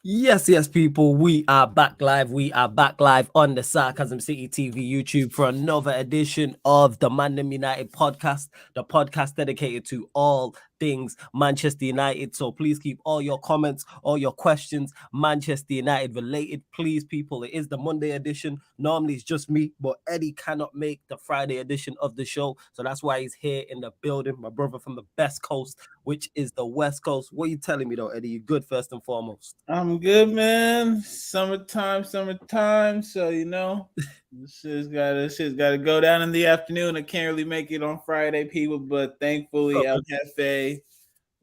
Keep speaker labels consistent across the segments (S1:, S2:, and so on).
S1: Yes, people, we are back live. We are back live on the Sarcasm City TV YouTube for another edition of the ManDem United podcast, the podcast dedicated to all things Manchester United. So please keep all your comments, all your questions, Manchester United related. Please, people, it is the Monday edition. Normally it's just me, but Eddie cannot make the Friday edition of the show. So that's why he's here in the building, my brother from the best coast, which is the West Coast. What are you telling me though, Eddie? You good first and foremost?
S2: I'm good, man. Summertime, summertime. So this shit's gotta go down in the afternoon. I can't really make it on Friday, people, but thankfully El Jefe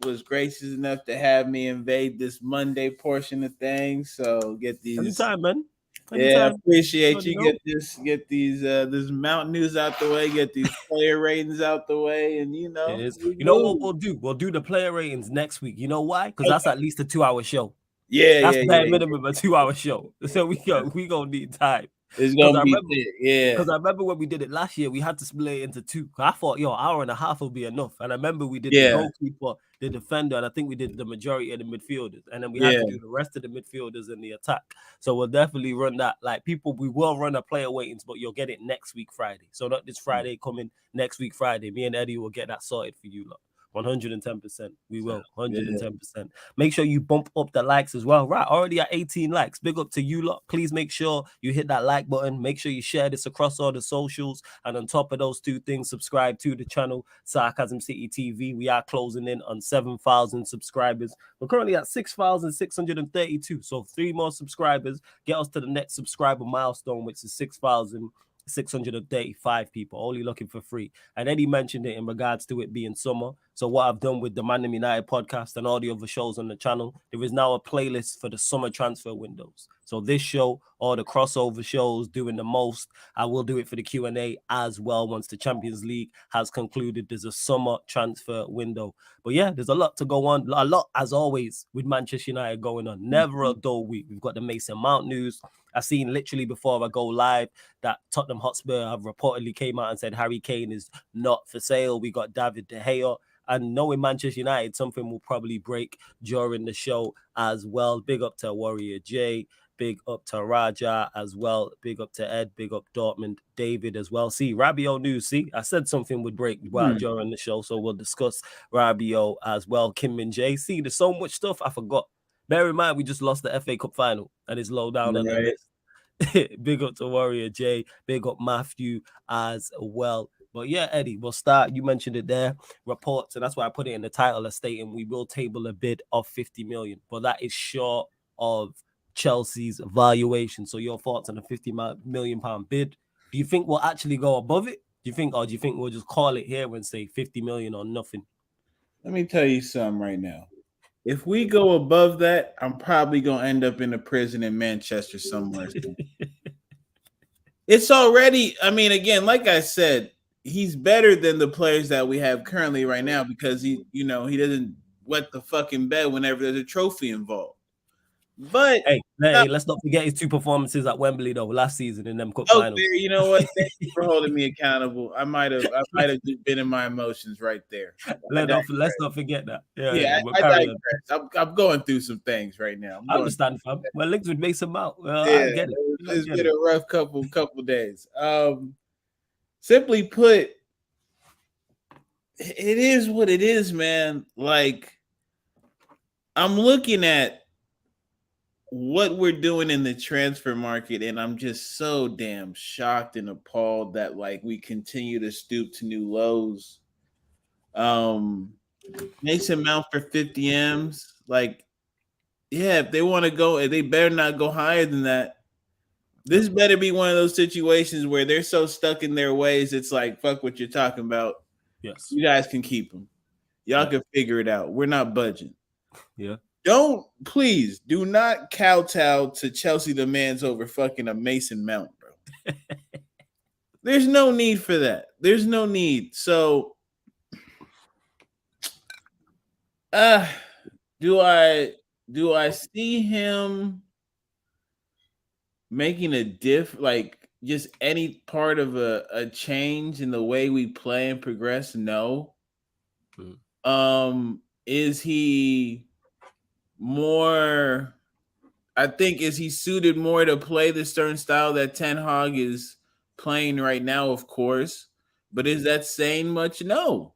S2: was gracious enough to have me invade this Monday portion of things. So get these.
S1: Anytime, man.
S2: Yeah,
S1: Anytime. You
S2: appreciate
S1: already
S2: you.
S1: know.
S2: Get these this mountain news out the way. Get these player ratings out the way, and
S1: It is.
S2: we
S1: You know what
S2: move.
S1: we'll do? We'll do the player ratings next week. You know why? Because that's
S2: Okay.
S1: at least a 2 hour show.
S2: Yeah,
S1: That's
S2: yeah,
S1: bare
S2: yeah.
S1: minimum a 2 hour show. So we gonna need time.
S2: It's
S1: Because
S2: gonna
S1: I
S2: be
S1: remember
S2: thick. Yeah,
S1: Because I remember when we did it last year, we had to split it into two. I thought, hour and a half will be enough. And I remember we did the
S2: yeah,
S1: goalkeeper, the defender, and I think we did the majority of the midfielders. And then we had
S2: yeah.
S1: to do the rest of the midfielders in the attack. So we'll definitely run that. Like people, we will run a player weightings, but you'll get it next week Friday. So not this Friday coming, next week Friday. Me and Eddie will get that sorted for you lot. 110%. We
S2: Sounds
S1: will.
S2: good.
S1: 110%. Make sure you bump up the likes as well. Right, already at 18 likes. Big up to you lot. Please make sure you hit that like button. Make sure you share this across all the socials. And on top of those two things, subscribe to the channel, Sarcasm City TV. We are closing in on 7,000 subscribers. We're currently at 6,632. So 3 more subscribers get us to the next subscriber milestone, which is 6,635 people, only looking for free. And Eddie mentioned it in regards to it being summer. So what I've done with the Man United podcast and all the other shows on the channel, there is now a playlist for the summer transfer windows. So this show, all the crossover shows, doing the most. I will do it for the Q&A as well once the Champions League has concluded. There's a summer transfer window. But yeah, there's a lot to go on. A lot, as always, with Manchester United going on. Never a
S2: Mhm.
S1: dull week. We've got the Mason Mount news. I seen literally before I go live that Tottenham Hotspur have reportedly came out and said Harry Kane is not for sale. We got David De Gea. And knowing Manchester United, something will probably break during the show as well. Big up to Warrior J. Big up to Raja as well. Big up to Ed. Big up Dortmund. David as well. See, Rabiot news. See, I said something would break while
S2: Hmm.
S1: during the show. So we'll discuss Rabiot as well. Kim Min Jae. See, there's so much stuff I forgot. Bear in mind, we just lost the FA Cup final and it's low down on the
S2: Right.
S1: list. Big up to Warrior J. Big up Matthew as well. But yeah, Eddie, we'll start. You mentioned it there, reports, and that's why I put it in the title as stating we will table a bid of 50 million, but that is short of Chelsea's valuation. So your thoughts on a 50 million pound bid? Do you think we'll actually go above it? Do you think we'll just call it here and say 50 million or nothing?
S2: Let me tell you something right now. If we go above that, I'm probably gonna end up in a prison in Manchester somewhere. It's already. I mean, again, like I said, he's better than the players that we have currently right now because he doesn't wet the fucking bed whenever there's a trophy involved. But
S1: Hey, let's not forget his two performances at Wembley though last season in them cup
S2: okay,
S1: finals.
S2: you know what? Thank you for holding me accountable. I might have just been in my emotions right there. I
S1: Let's
S2: digress.
S1: not forget that. Yeah,
S2: Yeah,
S1: yeah. But
S2: I
S1: carry on.
S2: digress. I'm going through some things right now. I'm
S1: I
S2: going.
S1: understand, fam. Well, links would make some out. Well,
S2: Yeah,
S1: I get it. I
S2: it's
S1: get
S2: been
S1: it.
S2: a rough couple days. Simply put, it is what it is, man. Like I'm looking at what we're doing in the transfer market, and I'm just so damn shocked and appalled that like we continue to stoop to new lows. Um, Mason Mount for 50 M's. Like, yeah, if they want to go, they better not go higher than that. This
S1: Yep.
S2: better be one of those situations where they're so stuck in their ways. It's like fuck what you're talking about.
S1: Yes.
S2: You guys can keep them. Y'all
S1: Yeah.
S2: can figure it out. We're not budging.
S1: Yeah.
S2: Don't please do not kowtow to Chelsea demands over fucking a Mason Mount, bro. There's no need for that. There's no need. So, uh, do I do I see him making a like just any part of a change in the way we play and progress? No. Is he more? I think is he suited more to play the certain style that Ten Hag is playing right now, of course. But is that saying much? No.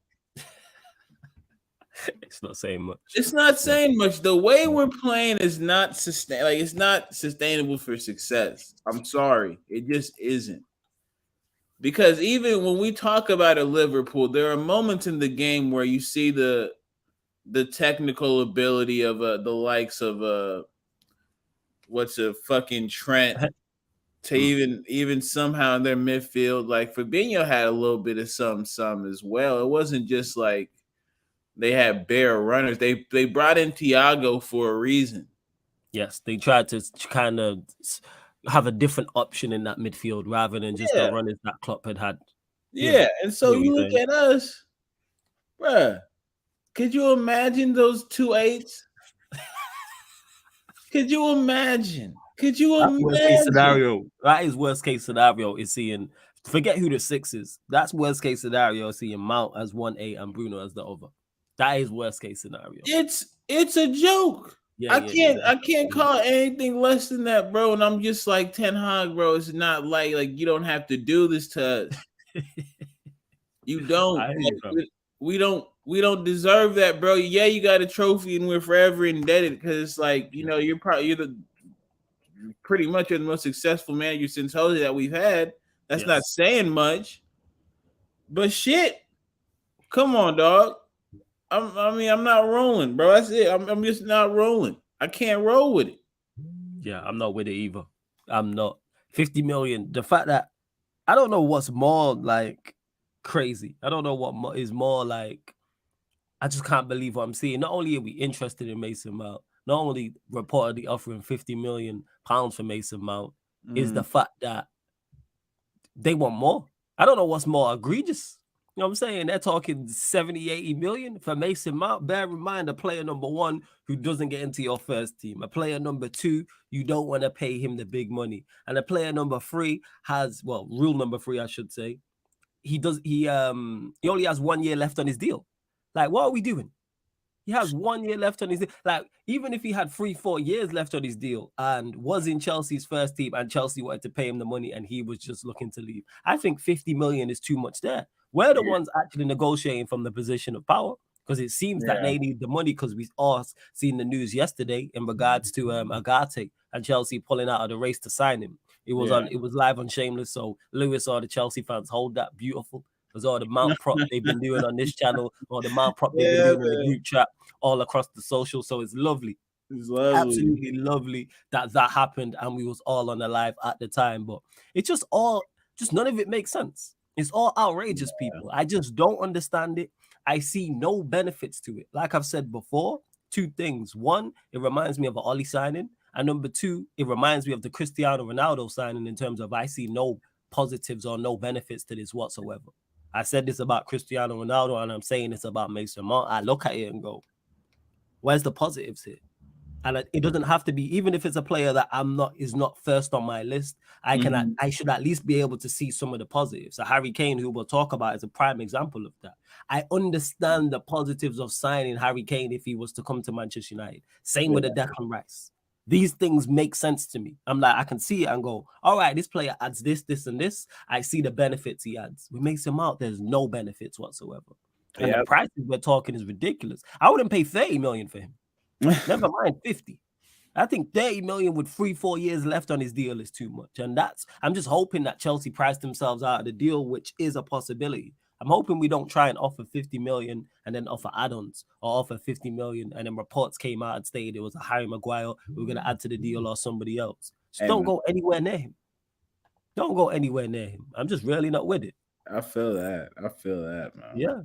S1: It's not saying much.
S2: It's not
S1: Yeah.
S2: saying much. The way we're playing is not it's not sustainable for success. I'm sorry. It just isn't. Because even when we talk about a Liverpool, there are moments in the game where you see the technical ability of the likes of what's a fucking Trent to even somehow in their midfield. Like Fabinho had a little bit of some as well. It wasn't just like they had bare runners. They brought in Thiago for a reason.
S1: Yes, they tried to kind of have a different option in that midfield rather than just the runners that Klopp had.
S2: Yeah, and so you look at us, bruh. Could you imagine those 2 8s? Could you imagine? Could you imagine?
S1: Worst case scenario. That is worst case scenario. Is seeing forget who the 6 is. That's worst case scenario. Seeing Mount as 1A and Bruno as the other. That is worst case scenario.
S2: It's a joke. I can't call anything less than that, bro. And I'm just like Ten Hag, bro. It's not like you don't have to do this to us. You don't. We don't deserve that, bro. Yeah, you got a trophy and we're forever indebted because it's like you're pretty much the most successful manager since Jose that we've had. That's not saying much, but shit, come on, dog. I'm not rolling, bro. That's it. I'm just not rolling. I can't roll with it.
S1: Yeah, I'm not with it either. I'm not. 50 million. The fact that I don't know what's more like crazy. I don't know what is more like. I just can't believe what I'm seeing. Not only are we interested in Mason Mount, not only reportedly offering £50 million for Mason Mount, is the fact that they want more. I don't know what's more egregious. You know what I'm saying? They're talking 70, 80 million for Mason Mount. Bear in mind, a player number 1 who doesn't get into your first team. A player number 2, you don't want to pay him the big money. And a player number 3 has, rule number 3, I should say, he only has 1 year left on his deal. Like, what are we doing? He has 1 year left on his deal. Like, even if he had 3-4 years left on his deal and was in Chelsea's first team and Chelsea wanted to pay him the money and he was just looking to leave, I think 50 million is too much there. We're the ones actually negotiating from the position of power because it seems that they need the money because we all seen the news yesterday in regards to Agate and Chelsea pulling out of the race to sign him. It was live on Shameless, so Lewis or the Chelsea fans hold that beautiful. Because all the Mount prop they've been doing on this channel, or the Mount prop they've been doing in the group chat, all across the social. So it's lovely.
S2: It's lovely.
S1: Absolutely lovely that happened, and we was all on the live at the time. But it's just none of it makes sense. It's all outrageous, people. I just don't understand it. I see no benefits to it. Like I've said before, 2 things. 1, it reminds me of an Oli signing. And number 2, it reminds me of the Cristiano Ronaldo signing in terms of I see no positives or no benefits to this whatsoever. I said this about Cristiano Ronaldo, and I'm saying this about Mason Mount. I look at it and go, where's the positives here? And it doesn't have to be, even if it's a player that is not first on my list, I should at least be able to see some of the positives. So Harry Kane, who we'll talk about, is a prime example of that. I understand the positives of signing Harry Kane if he was to come to Manchester United. Same with the Declan Rice. These things make sense to me. I'm like, I can see it and go, all right, this player adds this, this, and this. I see the benefits he adds. We make him out. There's no benefits whatsoever. And the prices we're talking is ridiculous. I wouldn't pay 30 million for him. Never mind 50. I think 30 million with 3-4 years left on his deal is too much. And I'm just hoping that Chelsea priced themselves out of the deal, which is a possibility. I'm hoping we don't try and offer 50 million and then offer add-ons or offer 50 million and then reports came out and stated it was a Harry Maguire we were going to add to the deal or somebody else. Just don't go anywhere near him. Don't go anywhere near him. I'm just really not with it.
S2: I feel that, man.
S1: Yeah.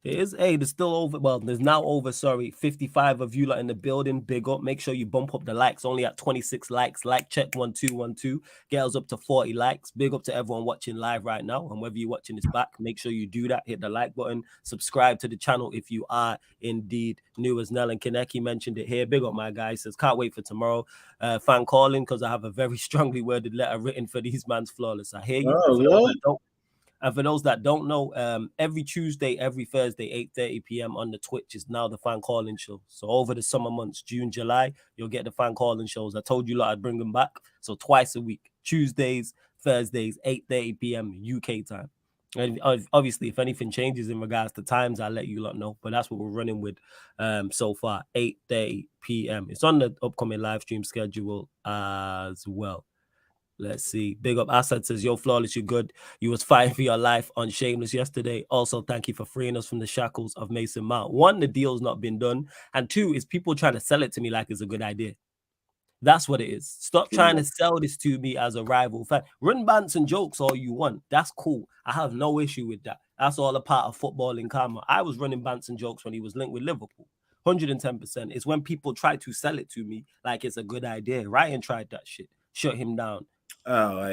S1: It is. Hey, there's still over. Well, there's now over. 55 of you lot in the building. Big up. Make sure you bump up the likes. Only at 26 likes. Like check 1212. Get us up to 40 likes. Big up to everyone watching live right now. And whether you're watching this back, make sure you do that. Hit the like button. Subscribe to the channel if you are indeed new, as Nell and Kaneki mentioned it here. Big up, my guy. Says can't wait for tomorrow. Fan calling because I have a very strongly worded letter written for these man's flawless. I hear you. And for those that don't know, every Tuesday, every Thursday, 8:30 p.m. on the Twitch is now the fan calling show. So over the summer months, June, July, you'll get the fan calling shows. I told you lot I'd bring them back. So twice a week, Tuesdays, Thursdays, 8:30 p.m. UK time. And obviously, if anything changes in regards to times, I'll let you lot know. But that's what we're running with so far, 8:30 p.m. It's on the upcoming live stream schedule as well. Let's see. Big up Assad says, yo, Flawless, you good. You was fighting for your life on Shameless yesterday. Also, thank you for freeing us from the shackles of Mason Mount. One, the deal's not been done. And two, is people trying to sell it to me like it's a good idea. That's what it is. Stop trying to sell this to me as a rival fan. Run bants and jokes all you want. That's cool. I have no issue with that. That's all a part of footballing karma. I was running bants and jokes when he was linked with Liverpool. 110%. It's when people try to sell it to me like it's a good idea. Ryan tried that shit. Shut him down.
S2: Oh,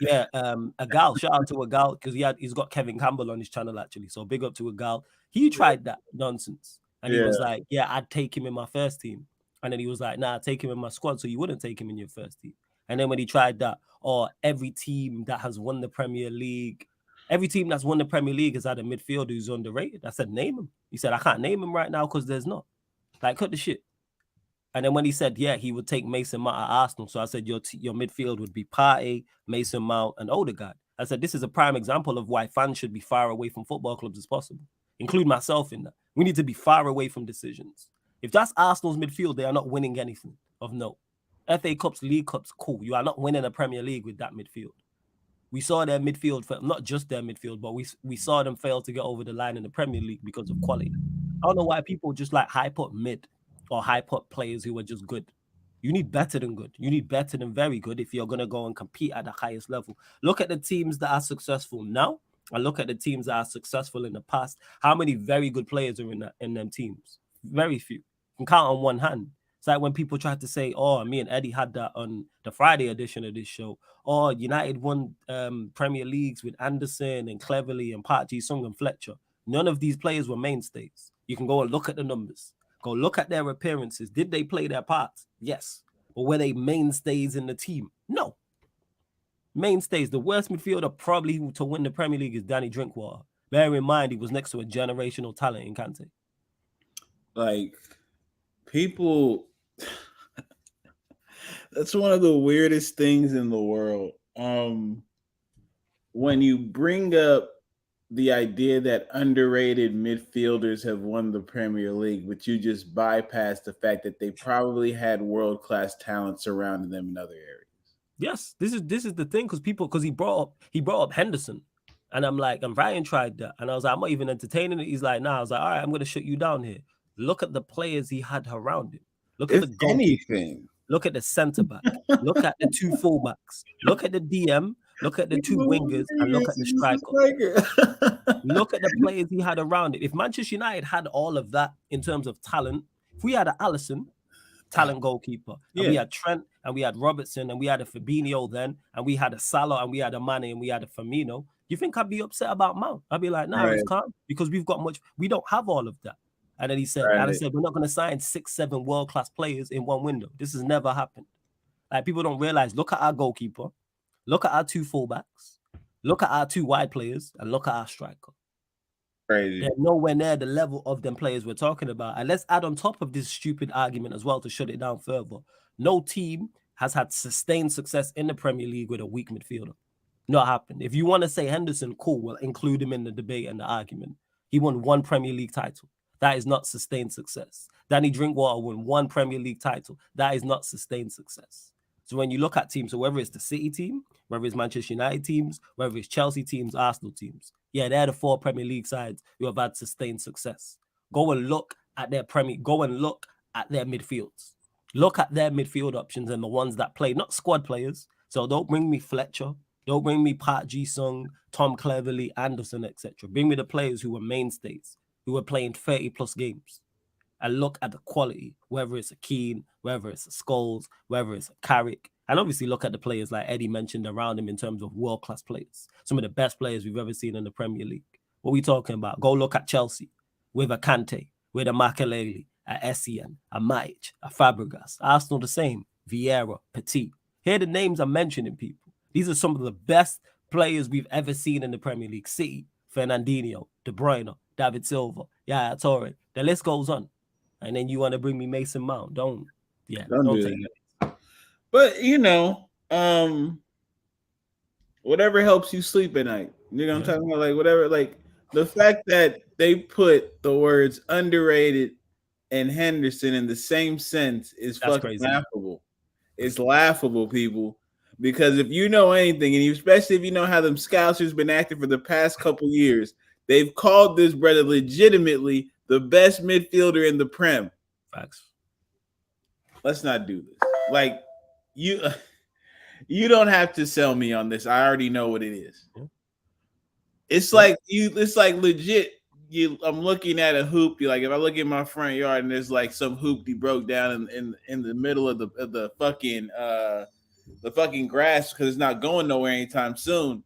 S1: yeah. A gal. Shout out to a gal because he's got Kevin Campbell on his channel actually. So big up to a gal. He tried that nonsense. And he was like, yeah, I'd take him in my first team. And then he was like, nah, I'd take him in my squad. So you wouldn't take him in your first team. And then when he tried that, or every team that has won the Premier League, every team that's won the Premier League has had a midfielder who's underrated. I said, name him. He said, I can't name him right now because there's not. Like, cut the shit. And then when he said, yeah, he would take Mason Mount at Arsenal. So I said, your midfield would be Partey, Mason Mount, and Odegaard. I said, this is a prime example of why fans should be far away from football clubs as possible. Include myself in that. We need to be far away from decisions. If that's Arsenal's midfield, they are not winning anything of note. FA Cups, League Cups, cool. You are not winning a Premier League with that midfield. We saw their midfield, not just their midfield, but we saw them fail to get over the line in the Premier League because of quality. I don't know why people just like hype up mid or hype up players who are just good. You need better than good. You need better than very good if you're going to go and compete at the highest level. Look at the teams that are successful now and look at the teams that are successful in the past. How many very good players are in them teams? Very few. You can count on one hand. It's like when people try to say, oh, me and Eddie had that on the Friday edition of this show. Oh, United won Premier Leagues with Anderson and Cleverley and Park Ji-sung and Fletcher. None of these players were mainstays. You can go and look at the numbers. Go look at their appearances. Did they play their parts? Yes. But were they mainstays in the team? No. Mainstays. The worst midfielder probably to win the Premier League is Danny Drinkwater. Bear in mind, he was next to a generational talent in Kante.
S2: Like, people... That's one of the weirdest things in the world. When you bring up the idea that underrated midfielders have won the Premier League, but you just bypass the fact that they probably had world-class talent surrounding them in other areas.
S1: Yes, this is the thing because he brought up Henderson, and I'm like, and Ryan tried that, and I was like, I'm not even entertaining it. He's like, nah. I was like, all right, I'm gonna shut you down here. Look at the players he had around him. Look at the goalkeeper. Look at the centre back. Look at the two fullbacks. Look at the DM. Look at the two wingers and look at the striker. Look at the players he had around it. If Manchester United had all of that in terms of talent, if we had an Alisson, talent goalkeeper, and we had Trent, and we had Robertson, and we had a Fabinho then, and we had a Salah, and we had a Mane, and we had a Firmino, you think I'd be upset about Mount? I'd be like, nah, it's calm because we don't have all of that. And then he said, and I said, we're not going to sign 6-7 world-class players in one window. This has never happened. Like, people don't realize, look at our goalkeeper. Look at our two fullbacks. Look at our two wide players, and look at our striker.
S2: Crazy.
S1: They're nowhere near the level of them players we're talking about. And let's add on top of this stupid argument as well to shut it down further. No team has had sustained success in the Premier League with a weak midfielder. Not happened. If you want to say Henderson, cool, we'll include him in the debate and the argument. He won one Premier League title. That is not sustained success. Danny Drinkwater won one Premier League title. That is not sustained success. So when you look at teams, so whether it's the City team, whether it's Manchester United teams, whether it's Chelsea teams, Arsenal teams, yeah, they're the 4 Premier League sides who have had sustained success. Go and look at their midfields. Look at their midfield options and the ones that play, not squad players. So don't bring me Fletcher. Don't bring me Park Ji-sung, Tom Cleverley, Anderson, etc. Bring me the players who were mainstays, who were playing 30-plus games. And look at the quality, whether it's a Kane, whether it's a Scholes, whether it's a Carrick. And obviously look at the players like Eddie mentioned around him in terms of world-class players. Some of the best players we've ever seen in the Premier League. What are we talking about? Go look at Chelsea with a Kante, with a Makelele, a Essien, a Matic, a Fabregas. Arsenal the same. Vieira, Petit. Here the names I'm mentioning, people. These are some of the best players we've ever seen in the Premier League. City, Fernandinho, De Bruyne, David Silva, Yaya Toure. The list goes on. And then you want to bring me Mason Mount. Don't
S2: do
S1: take
S2: that.
S1: it.
S2: But whatever helps you sleep at night. You know what I'm talking about? Like whatever, like the fact that they put the words underrated and Henderson in the same sense is
S1: That's
S2: fucking
S1: crazy.
S2: laughable. It's laughable, people. Because if you know anything, and especially if you know how them Scousers been acting for the past couple years, they've called this brother legitimately the best midfielder in the Prem.
S1: Facts.
S2: Let's not do this. Like you you don't have to sell me on this. I already know what it is. It's like it's like legit. I'm looking at a hoop. You like if I look in my front yard and there's like some hoop he broke down in the middle of the fucking grass because it's not going nowhere anytime soon,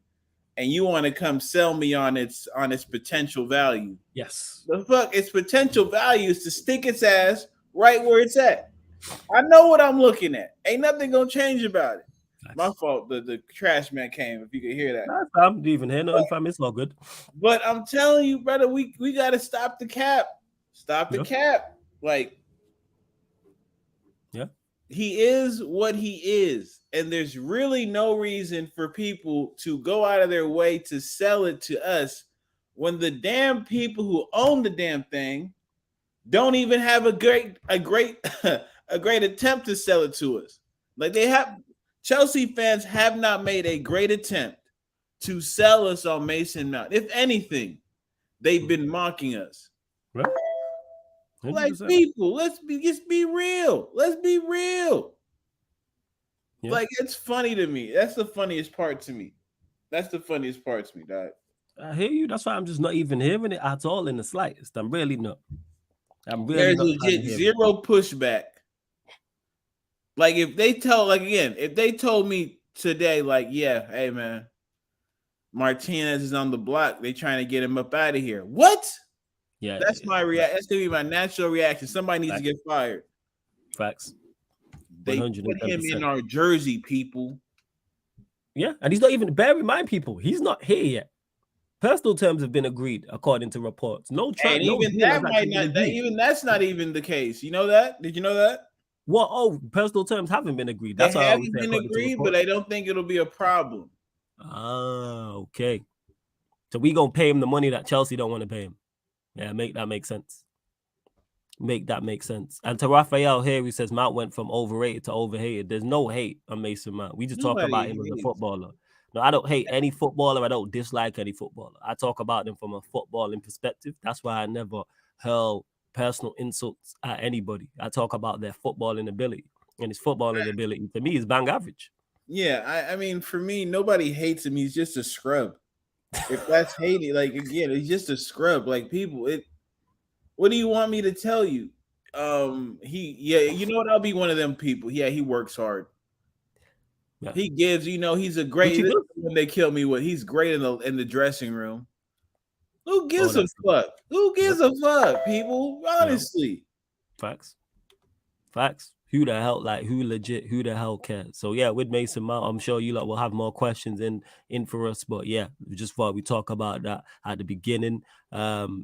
S2: and you want to come sell me on its potential value.
S1: Yes.
S2: The fuck, its potential value is to stick its ass right where it's at. I know what I'm looking at. Ain't nothing gonna change about it. Nice. My fault. The trash man came. If you could hear that,
S1: I'm even here. No, fam, it's all good.
S2: But I'm telling you, brother, we gotta stop the cap. Stop the cap. Like, he is what he is, and there's really no reason for people to go out of their way to sell it to us when the damn people who own the damn thing don't even have a great attempt to sell it to us. Like Chelsea fans have not made a great attempt to sell us on Mason Mount. If anything, they've been mocking us.
S1: Right.
S2: Like, people, let's be real. Let's be real. Yeah. Like, it's funny to me. That's the funniest part to me. That's the funniest part to me, dog.
S1: I hear you. That's why I'm just not even hearing it at all in the slightest. I'm really not.
S2: There's legit zero pushback. Like, if they told me today, like, yeah, hey man, Martinez is on the block, they trying to get him up out of here. What? Yeah, that's my reaction. That's gonna be my natural reaction. Somebody needs to get fired.
S1: Facts.
S2: They put him in our jersey, people.
S1: Yeah, and he's not even. Bear in mind, people, he's not here yet. Personal terms have been agreed, according to reports. No track.
S2: And even that might not. Even that's not even the case. You know that? Did you know that?
S1: What? Oh, personal terms haven't been agreed.
S2: That's they haven't been agreed, but I don't think it'll be a problem.
S1: Ah, okay. So we gonna pay him the money that Chelsea don't want to pay him. Yeah, make that make sense. Make that make sense. And to Raphael here, he says Mount went from overrated to overhated. There's no hate on Mason Mount. We just talk about him as a footballer. No, I don't hate any footballer. I don't dislike any footballer. I talk about them from a footballing perspective. That's why I never hurl personal insults at anybody. I talk about their footballing ability. And his footballing ability, to me, is bang average.
S2: Yeah, I mean, for me, nobody hates him. He's just a scrub. If that's hating, like, again, he's just a scrub. Like, people, what do you want me to tell you? You know what? I'll be one of them people. Yeah, he works hard. Yeah. He gives, he's a great. When they kill me, he's great in the dressing room. Who gives a fuck? Who gives a fuck, people? Honestly,
S1: facts. Who the hell, who the hell cares? So yeah, with Mason Mount, I'm sure you lot will have more questions in for us. But yeah, just thought we talk about that at the beginning.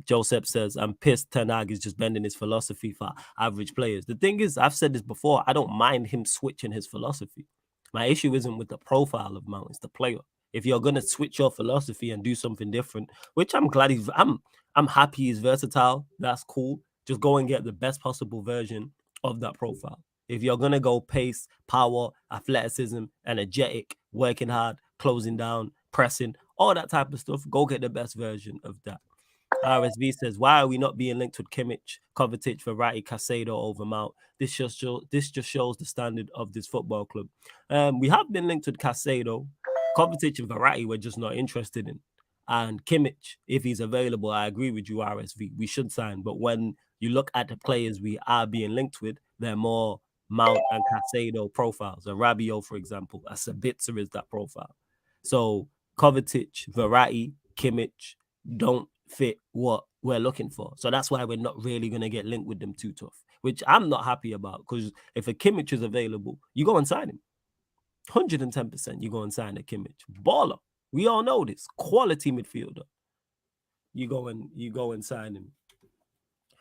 S1: Joseph says, I'm pissed Ten Hag is just bending his philosophy for average players. The thing is, I've said this before, I don't mind him switching his philosophy. My issue isn't with the profile of Mount, it's the player. If you're gonna switch your philosophy and do something different, which I'm glad I'm happy he's versatile. That's cool. Just go and get the best possible version of that profile. If you're going to go pace, power, athleticism, energetic, working hard, closing down, pressing, all that type of stuff, go get the best version of that. RSV says, why are we not being linked with Kimmich, Kovacic, Verratti, Caicedo over Mount? This just shows the standard of this football club. We have been linked with Caicedo. Kovacic and Verratti we're just not interested in. And Kimmich, if he's available, I agree with you, RSV. We should sign. But when you look at the players we are being linked with, they're more Mount and Caicedo profiles. And Rabiot, for example, a Sabitzer is that profile. So Kovacic, Verratti, Kimmich don't fit what we're looking for. So that's why we're not really going to get linked with them too tough, which I'm not happy about, because if a Kimmich is available, you go and sign him. 110% you go and sign a Kimmich. Baller. We all know this. Quality midfielder. You go and sign him.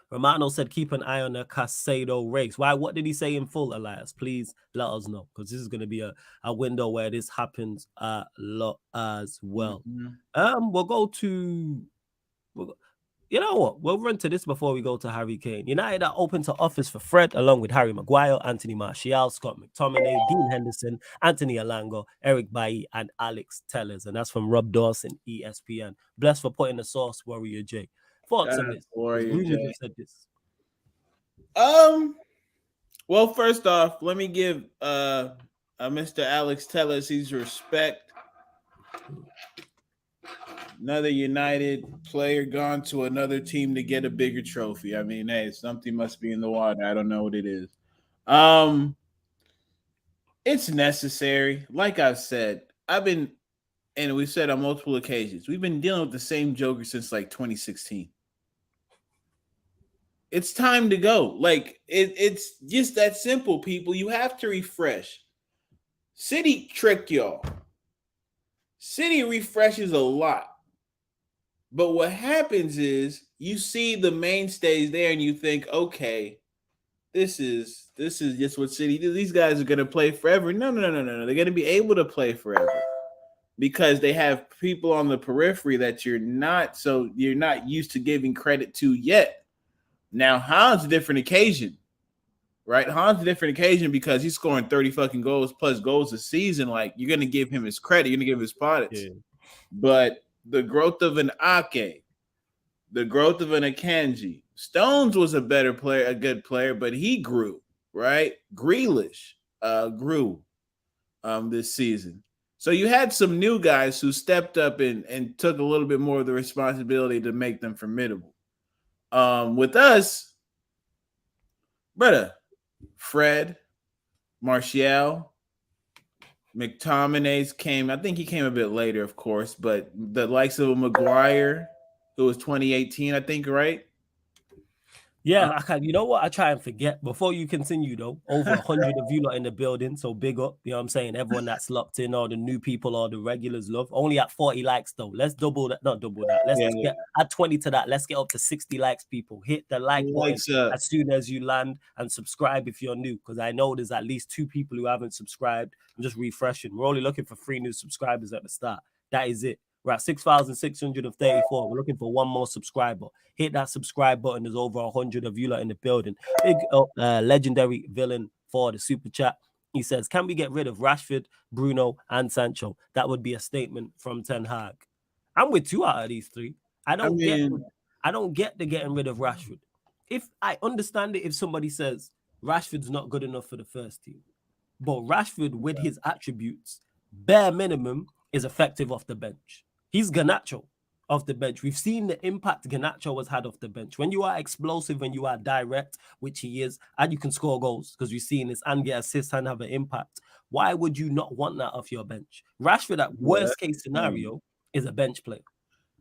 S1: Romano said, keep an eye on the Casado race. Why? What did he say in full, Elias? Please let us know, because this is going to be a window where this happens a lot as well. We'll go to... You know what? We'll run to this before we go to Harry Kane. United are open to offers for Fred, along with Harry Maguire, Anthony Martial, Scott McTominay, Dean Henderson, Anthony Alango, Eric Bailly, and Alex Tellers. And that's from Rob Dawson, ESPN. Blessed for putting the sauce, Warrior J. Thoughts on this? Rumors have said this.
S2: Well, first off, let me give Mr. Alex Tellers his respect. Another United player gone to another team to get a bigger trophy. I mean, hey, something must be in the water. I don't know what it is. It's necessary. Like I've said, and we've said on multiple occasions, we've been dealing with the same Joker since like 2016. It's time to go. Like it's just that simple, people. You have to refresh. City tricked y'all. City refreshes a lot. But what happens is you see the mainstays there and you think, okay, this is just what City do. These guys are going to play forever. No. They're going to be able to play forever because they have people on the periphery that you're not used to giving credit to yet. Now, Han's a different occasion, right? Han's a different occasion because he's scoring 30 fucking goals plus goals a season. Like, you're going to give him his credit. You're going to give him his plaudits. Yeah. But the growth of an Ake, the growth of an Akanji. Stones was a better player, a good player, but he grew, right? Grealish grew this season. So you had some new guys who stepped up and took a little bit more of the responsibility to make them formidable. With us, brother, Fred, Martial, McTominay's came. I think he came a bit later, of course, but the likes of Maguire, who was 2018, I think, right?
S1: Yeah, you know what? I try and forget. Before you continue, though, over 100 of you lot in the building, so big up. You know what I'm saying? Everyone that's locked in, all the new people, all the regulars love. Only at 40 likes, though. Let's double that. Not double that. Let's add 20 to that. Let's get up to 60 likes, people. Hit the like button as soon as you land and subscribe if you're new, because I know there's at least 2 people who haven't subscribed. I'm just refreshing. We're only looking for 3 new subscribers at the start. That is it. We're at 6,634. We're looking for 1 more subscriber. Hit that subscribe button. There's over 100 of you lot in the building. Big legendary villain for the super chat. He says, can we get rid of Rashford, Bruno, and Sancho? That would be a statement from Ten Hag. I'm with 2 out of these 3. I don't get the getting rid of Rashford. If I understand it, if somebody says Rashford's not good enough for the first team, but Rashford with his attributes, bare minimum, is effective off the bench. He's Garnacho off the bench. We've seen the impact Garnacho has had off the bench. When you are explosive, when you are direct, which he is, and you can score goals, because we've seen this, and get assists and have an impact, why would you not want that off your bench? Rashford, at worst case scenario, is a bench player.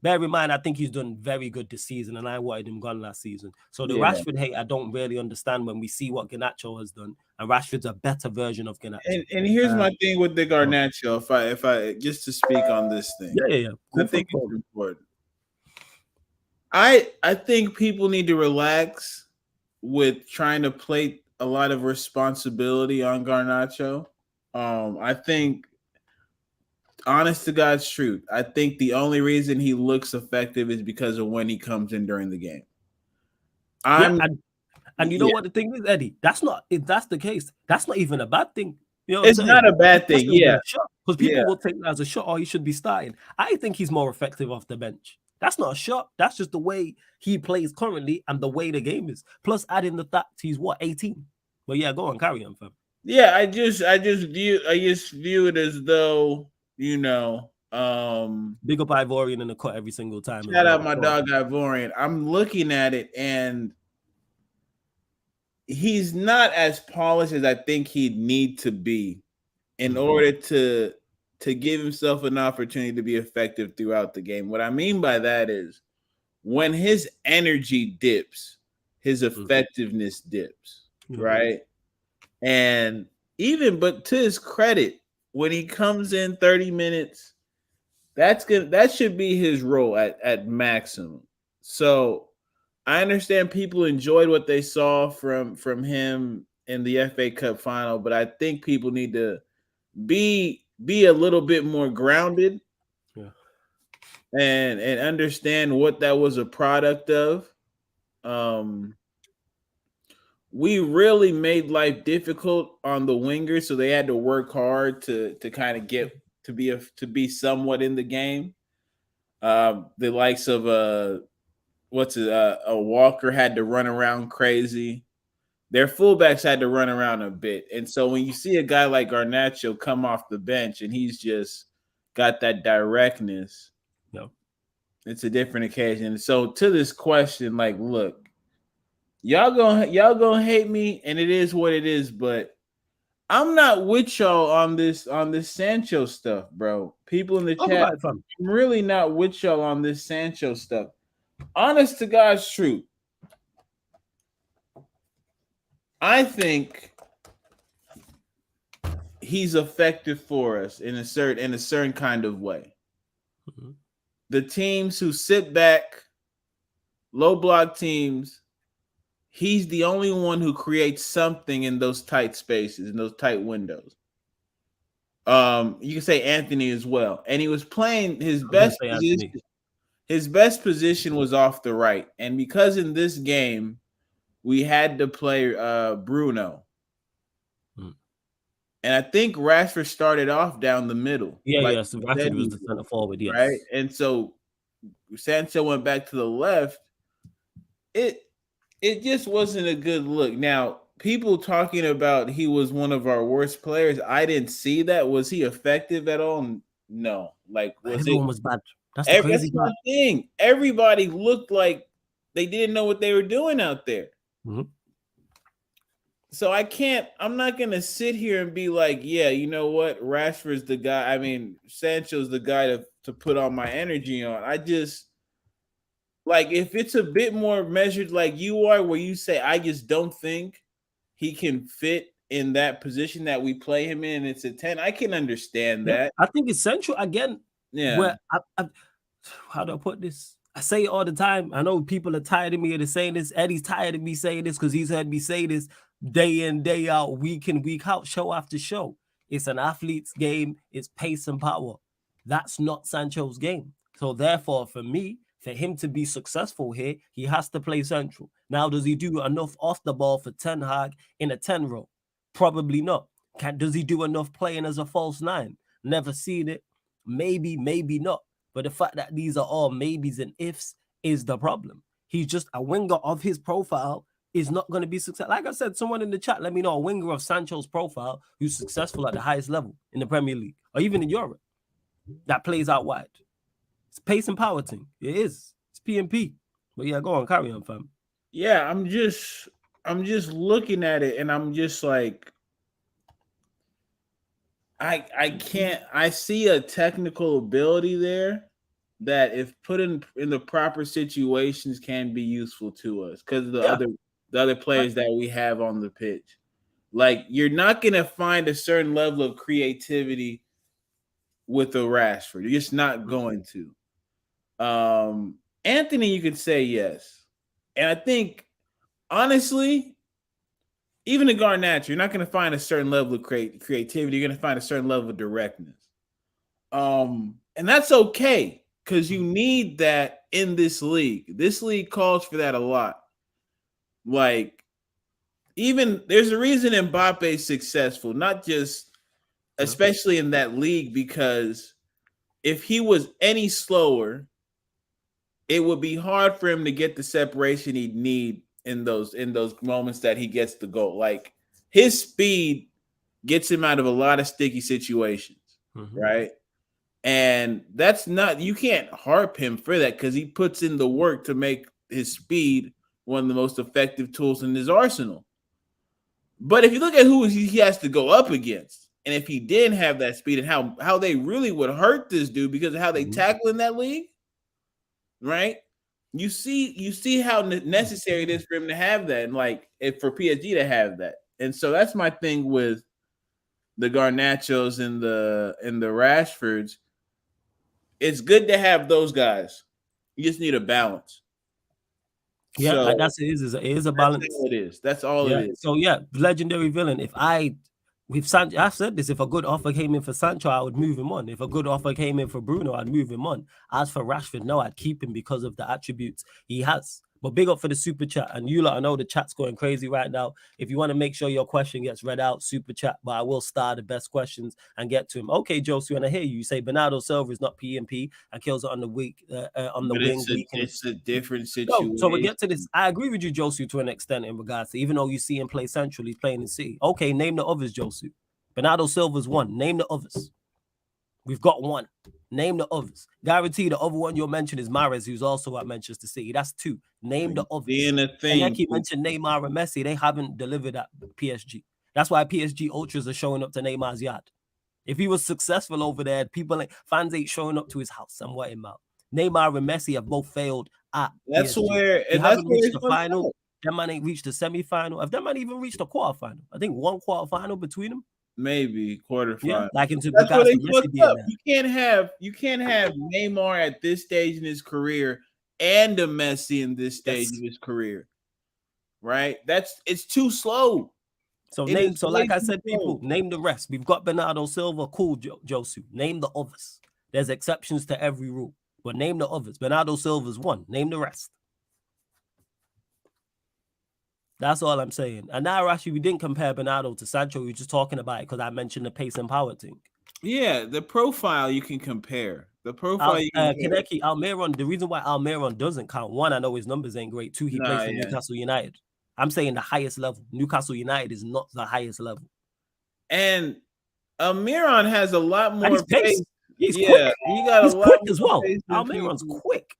S1: Bear in mind, I think he's done very good this season, and I wanted him gone last season. So the Rashford hate, I don't really understand when we see what Garnacho has done, and Rashford's a better version of Garnacho.
S2: And here's my thing with the Garnacho, if I just to speak on this thing.
S1: Yeah.
S2: I think it's important. I think people need to relax with trying to play a lot of responsibility on Garnacho. I think, honest to God's truth, I think the only reason he looks effective is because of when he comes in during the game.
S1: And you know what the thing is, Eddie? If that's the case, that's not even a bad thing. You know
S2: it's not a bad thing,
S1: because people will take that as a shot, or he should be starting. I think he's more effective off the bench. That's not a shot. That's just the way he plays currently and the way the game is. Plus, adding the fact he's 18. Well, yeah, go on, carry on, fam.
S2: Yeah, I just view it as though, you know,
S1: big up Ivorian in the cut every single time.
S2: Shout out my dog Ivorian. I'm looking at it and he's not as polished as I think he'd need to be in order to give himself an opportunity to be effective throughout the game. What I mean by that is when his energy dips, his effectiveness dips, right? And but to his credit, when he comes in 30 minutes, That should be his role at maximum. So I understand people enjoyed what they saw from him in the FA Cup final, but I think people need to be a little bit more grounded
S1: Yeah.
S2: and understand what that was a product of. Um, we really made life difficult on the wingers, so they had to work hard to kind of get to be somewhat in the game. The likes of a Walker had to run around crazy. Their fullbacks had to run around a bit, and so when you see a guy like Garnacho come off the bench and he's just got that directness,
S1: No.
S2: it's a different occasion. So to this question, like, look, y'all gonna hate me, and it is what it is. But I'm not with y'all on this Sancho stuff, bro. People in the
S1: Talk
S2: chat,
S1: about it, fam.
S2: I'm really not with y'all on this Sancho stuff. Honest to God's truth, I think he's effective for us in a certain kind of way.
S1: Mm-hmm.
S2: The teams who sit back, low block teams, he's the only one who creates something in those tight spaces, in those tight windows. You can say Anthony as well. And he was playing his
S1: I was gonna
S2: best
S1: say
S2: position.
S1: Anthony.
S2: His best position was off the right. And because in this game we had to play Bruno.
S1: Mm.
S2: And I think Rashford started off down the middle.
S1: Yeah,
S2: Like
S1: yeah. So
S2: you said
S1: Rashford was
S2: he
S1: the
S2: did,
S1: center forward.
S2: right?
S1: Yes.
S2: And so Sancho went back to the left. It it just wasn't a good look. Now, people talking about he was one of our worst players. I didn't see that. Was he effective at all? No. Like, was it?
S1: Everyone was bad. That's the
S2: That's
S1: crazy
S2: my
S1: part.
S2: thing. Everybody looked like they didn't know what they were doing out there.
S1: Mm-hmm.
S2: So I'm not gonna sit here and be like, yeah, you know what? Rashford's the guy. I mean, Sancho's the guy to put all my energy on. I just like if it's a bit more measured like you are, where you say, I just don't think he can fit in that position that we play him in. It's a 10. I can understand
S1: Yeah,
S2: that.
S1: I think it's central again.
S2: Yeah.
S1: Where how do I put this? I say it all the time. I know people are tired of me of saying this. Eddie's tired of me saying this because he's heard me say this day in, day out, week in, week out, show after show. It's an athlete's game. It's pace and power. That's not Sancho's game. So therefore, for me, for him to be successful here, he has to play central. Now, does he do enough off the ball for Ten Hag in a 10 role? Probably not. Does he do enough playing as a false nine? Never seen it. Maybe, maybe not. But the fact that these are all maybes and ifs is the problem. He's just a winger of his profile is not going to be successful. Like I said, someone in the chat, let me know a winger of Sancho's profile who's successful at the highest level in the Premier League or even in Europe that plays out wide. It's pace and power thing. It is. It's PMP. But yeah, go on, carry on, fam.
S2: Yeah, I'm just looking at it and I'm just like I can't I see a technical ability there that if put in the proper situations can be useful to us because
S1: Yeah.
S2: the other players that we have on the pitch. Like you're not gonna find a certain level of creativity with a Rashford. You're just not going to. Anthony, you could say yes. And I think honestly, even in Garnacho, you're not going to find a certain level of creativity. You're going to find a certain level of directness. And that's okay because you need that in this league. This league calls for that a lot. Like, even there's a reason Mbappe's successful, not just especially in that league, because if he was any slower, it would be hard for him to get the separation he'd need in those moments that he gets the goal. Like his speed gets him out of a lot of sticky situations, right? And that's not you can't harp him for that because he puts in the work to make his speed one of the most effective tools in his arsenal. But if you look at who he has to go up against, and if he didn't have that speed and how they really would hurt this dude because of how they tackle in that league, right? You see how necessary it is for him to have that, and like if for PSG to have that. And so that's my thing with the Garnachos and the Rashfords. it's good to have those guys. You just need a balance.
S1: Yeah,
S2: So
S1: that's it is a
S2: that's
S1: balance.
S2: all it is. That's all it
S1: Yeah.
S2: is.
S1: So yeah, legendary villain. With Sancho, I've said this. If a good offer came in for Sancho, I would move him on. If a good offer came in for Bruno, I'd move him on. As for Rashford, no, I'd keep him because of the attributes he has. But big up for the super chat. And you lot, I know the chat's going crazy right now. If you want to make sure your question gets read out, super chat. But I will start the best questions and get to him. Okay, Josie, when I hear you, you say Bernardo Silva is not PMP and kills it on the on the
S2: But
S1: wing, weekend.
S2: it's a different
S1: No, so we get to
S2: situation.
S1: this. I agree with you, Josu, to an extent in regards to even though you see him play central, he's playing in City. Okay, name the others, Josu. Bernardo Silva's one. Name the others. We've got one. Name the others. Guarantee the other one you'll mention is Mahrez, who's also at Manchester City. That's two. Name the others.
S2: Being a
S1: And
S2: thing.
S1: Yeki mentioned Neymar and Messi. They haven't delivered at PSG. That's why PSG ultras are showing up to Neymar's yard. If he was successful over there, people like fans ain't showing up to his house and what him out. Neymar and Messi have both failed at
S2: That's
S1: PSG.
S2: where
S1: They
S2: and that's
S1: haven't
S2: where
S1: reached
S2: it's
S1: the
S2: fucked
S1: final.
S2: up.
S1: That man ain't reached the semi-final. Have that man even reached a quarterfinal? I think one quarterfinal between them.
S2: Maybe
S1: Yeah,
S2: quarterfinal.
S1: like into
S2: That's where
S1: regards
S2: they
S1: to Messi
S2: fucked
S1: being
S2: up.
S1: there.
S2: You can't have Neymar at this stage in his career and a Messi in this stage
S1: Yes.
S2: of his career. Right? It's too slow.
S1: So
S2: It is
S1: name. So
S2: way
S1: like I
S2: too
S1: said,
S2: slow.
S1: people name the rest. We've got Bernardo Silva. Cool, Josu. Name the others. There's exceptions to every rule, but name the others. Bernardo Silva's one. Name the rest. That's all I'm saying. And now, actually, we didn't compare Bernardo to Sancho. We were just talking about it because I mentioned the pace and power thing.
S2: Yeah, the profile you can compare. The profile you can compare.
S1: Kaneki, Almiron, the reason why Almiron doesn't count, one, I know his numbers ain't great. Two, he plays
S2: Nah,
S1: for
S2: yeah.
S1: Newcastle United. I'm saying the highest level. Newcastle United is not the highest level.
S2: And Miron has a lot
S1: And
S2: more
S1: his pace.
S2: pace.
S1: He's
S2: Yeah,
S1: quick.
S2: he got
S1: He's
S2: a lot
S1: quick as
S2: more
S1: well.
S2: pace than
S1: Almiron's
S2: people.
S1: quick.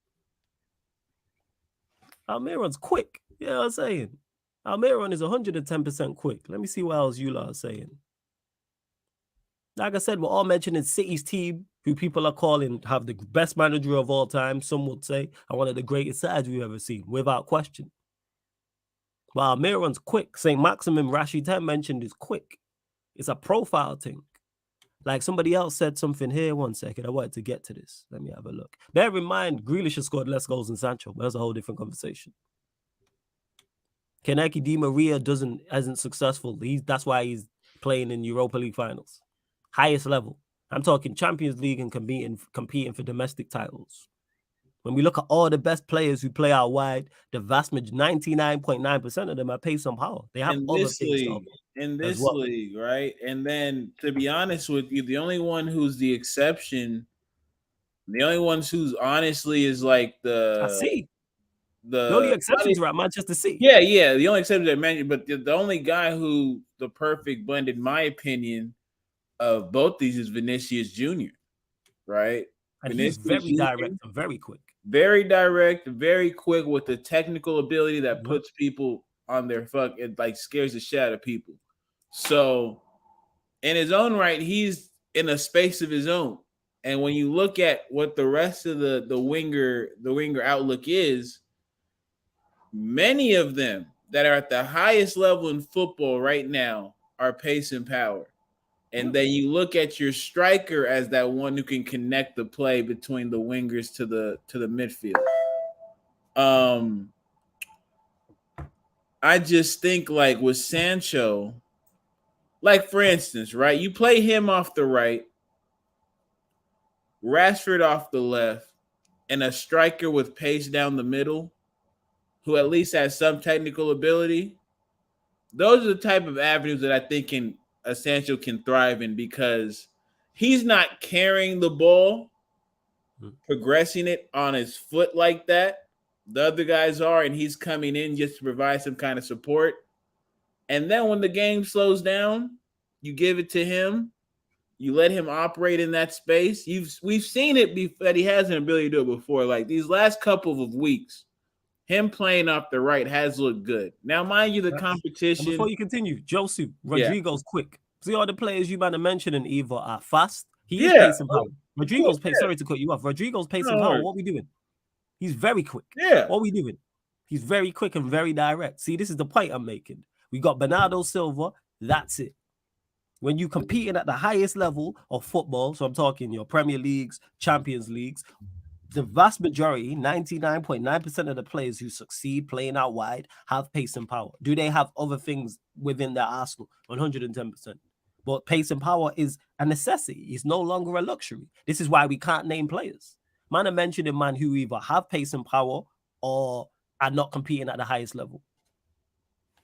S1: Almiron's quick. You know what I'm saying? Almiron is 110% quick. Let me see what else you lot are saying. Like I said, we're all mentioning City's team, who people are calling have the best manager of all time, some would say, and one of the greatest sides we've ever seen, without question. While Miron's quick, St. Maximum Rashid 10 mentioned is quick. It's a profile thing. Like somebody else said something here. 1 second. I wanted to get to this. Let me have a look. Bear in mind, Grealish has scored less goals than Sancho, but that's a whole different conversation. Kaneki Di Maria isn't successful. That's why he's playing in Europa League finals. Highest level. I'm talking Champions League and competing for domestic titles. When we look at all the best players who play out wide, the vast majority, 99.9% of them are pace and power. They have other things to offer
S2: In
S1: as
S2: this
S1: well.
S2: league, right? And then to be honest with you, the only one who's the exception, the only ones who's honestly is like
S1: I see. The only
S2: the
S1: exceptions are at Manchester City.
S2: yeah, the only exception that man, but the only guy who the perfect blend, in my opinion, of both these is Vinicius Jr. Right?
S1: And he's
S2: Vinicius
S1: very direct
S2: Jr.
S1: and very quick.
S2: Very direct, very quick with the technical ability that
S1: Mhm.
S2: puts people on their fuck. It like scares the shit out of people. So, in his own right, he's in a space of his own. And when you look at what the rest of the winger outlook is, many of them that are at the highest level in football right now are pace and power. And then you look at your striker as that one who can connect the play between the wingers to the midfield. I just think like with Sancho, like for instance, right? You play him off the right, Rashford off the left, and a striker with pace down the middle, who at least has some technical ability. Those are the type of avenues that I think Sancho can thrive in because he's not carrying the ball, progressing it on his foot like that. The other guys are, and he's coming in just to provide some kind of support. And then when the game slows down, you give it to him. You let him operate in that space. We've seen it that he has an ability to do it before. Like these last couple of weeks, him playing off the right has looked good. Now, mind you, the competition.
S1: And before you continue, Josu, Rodrigo's quick. See all the players you might have mentioned in Evo are fast. He is pace and power. Rodrigo's pace. Sorry to cut you off. Rodrigo's pace and power. What are we doing? He's very quick.
S2: Yeah.
S1: What are we doing? He's very quick and very direct. See, this is the point I'm making. We got Bernardo Silva. That's it. When you competing at the highest level of football, so I'm talking your Premier Leagues, Champions Leagues, the vast majority, 99.9% of the players who succeed playing out wide have pace and power. Do they have other things within their arsenal? 110%. But pace and power is a necessity. It's no longer a luxury. This is why we can't name players. Man, I mentioned a man who either have pace and power or are not competing at the highest level.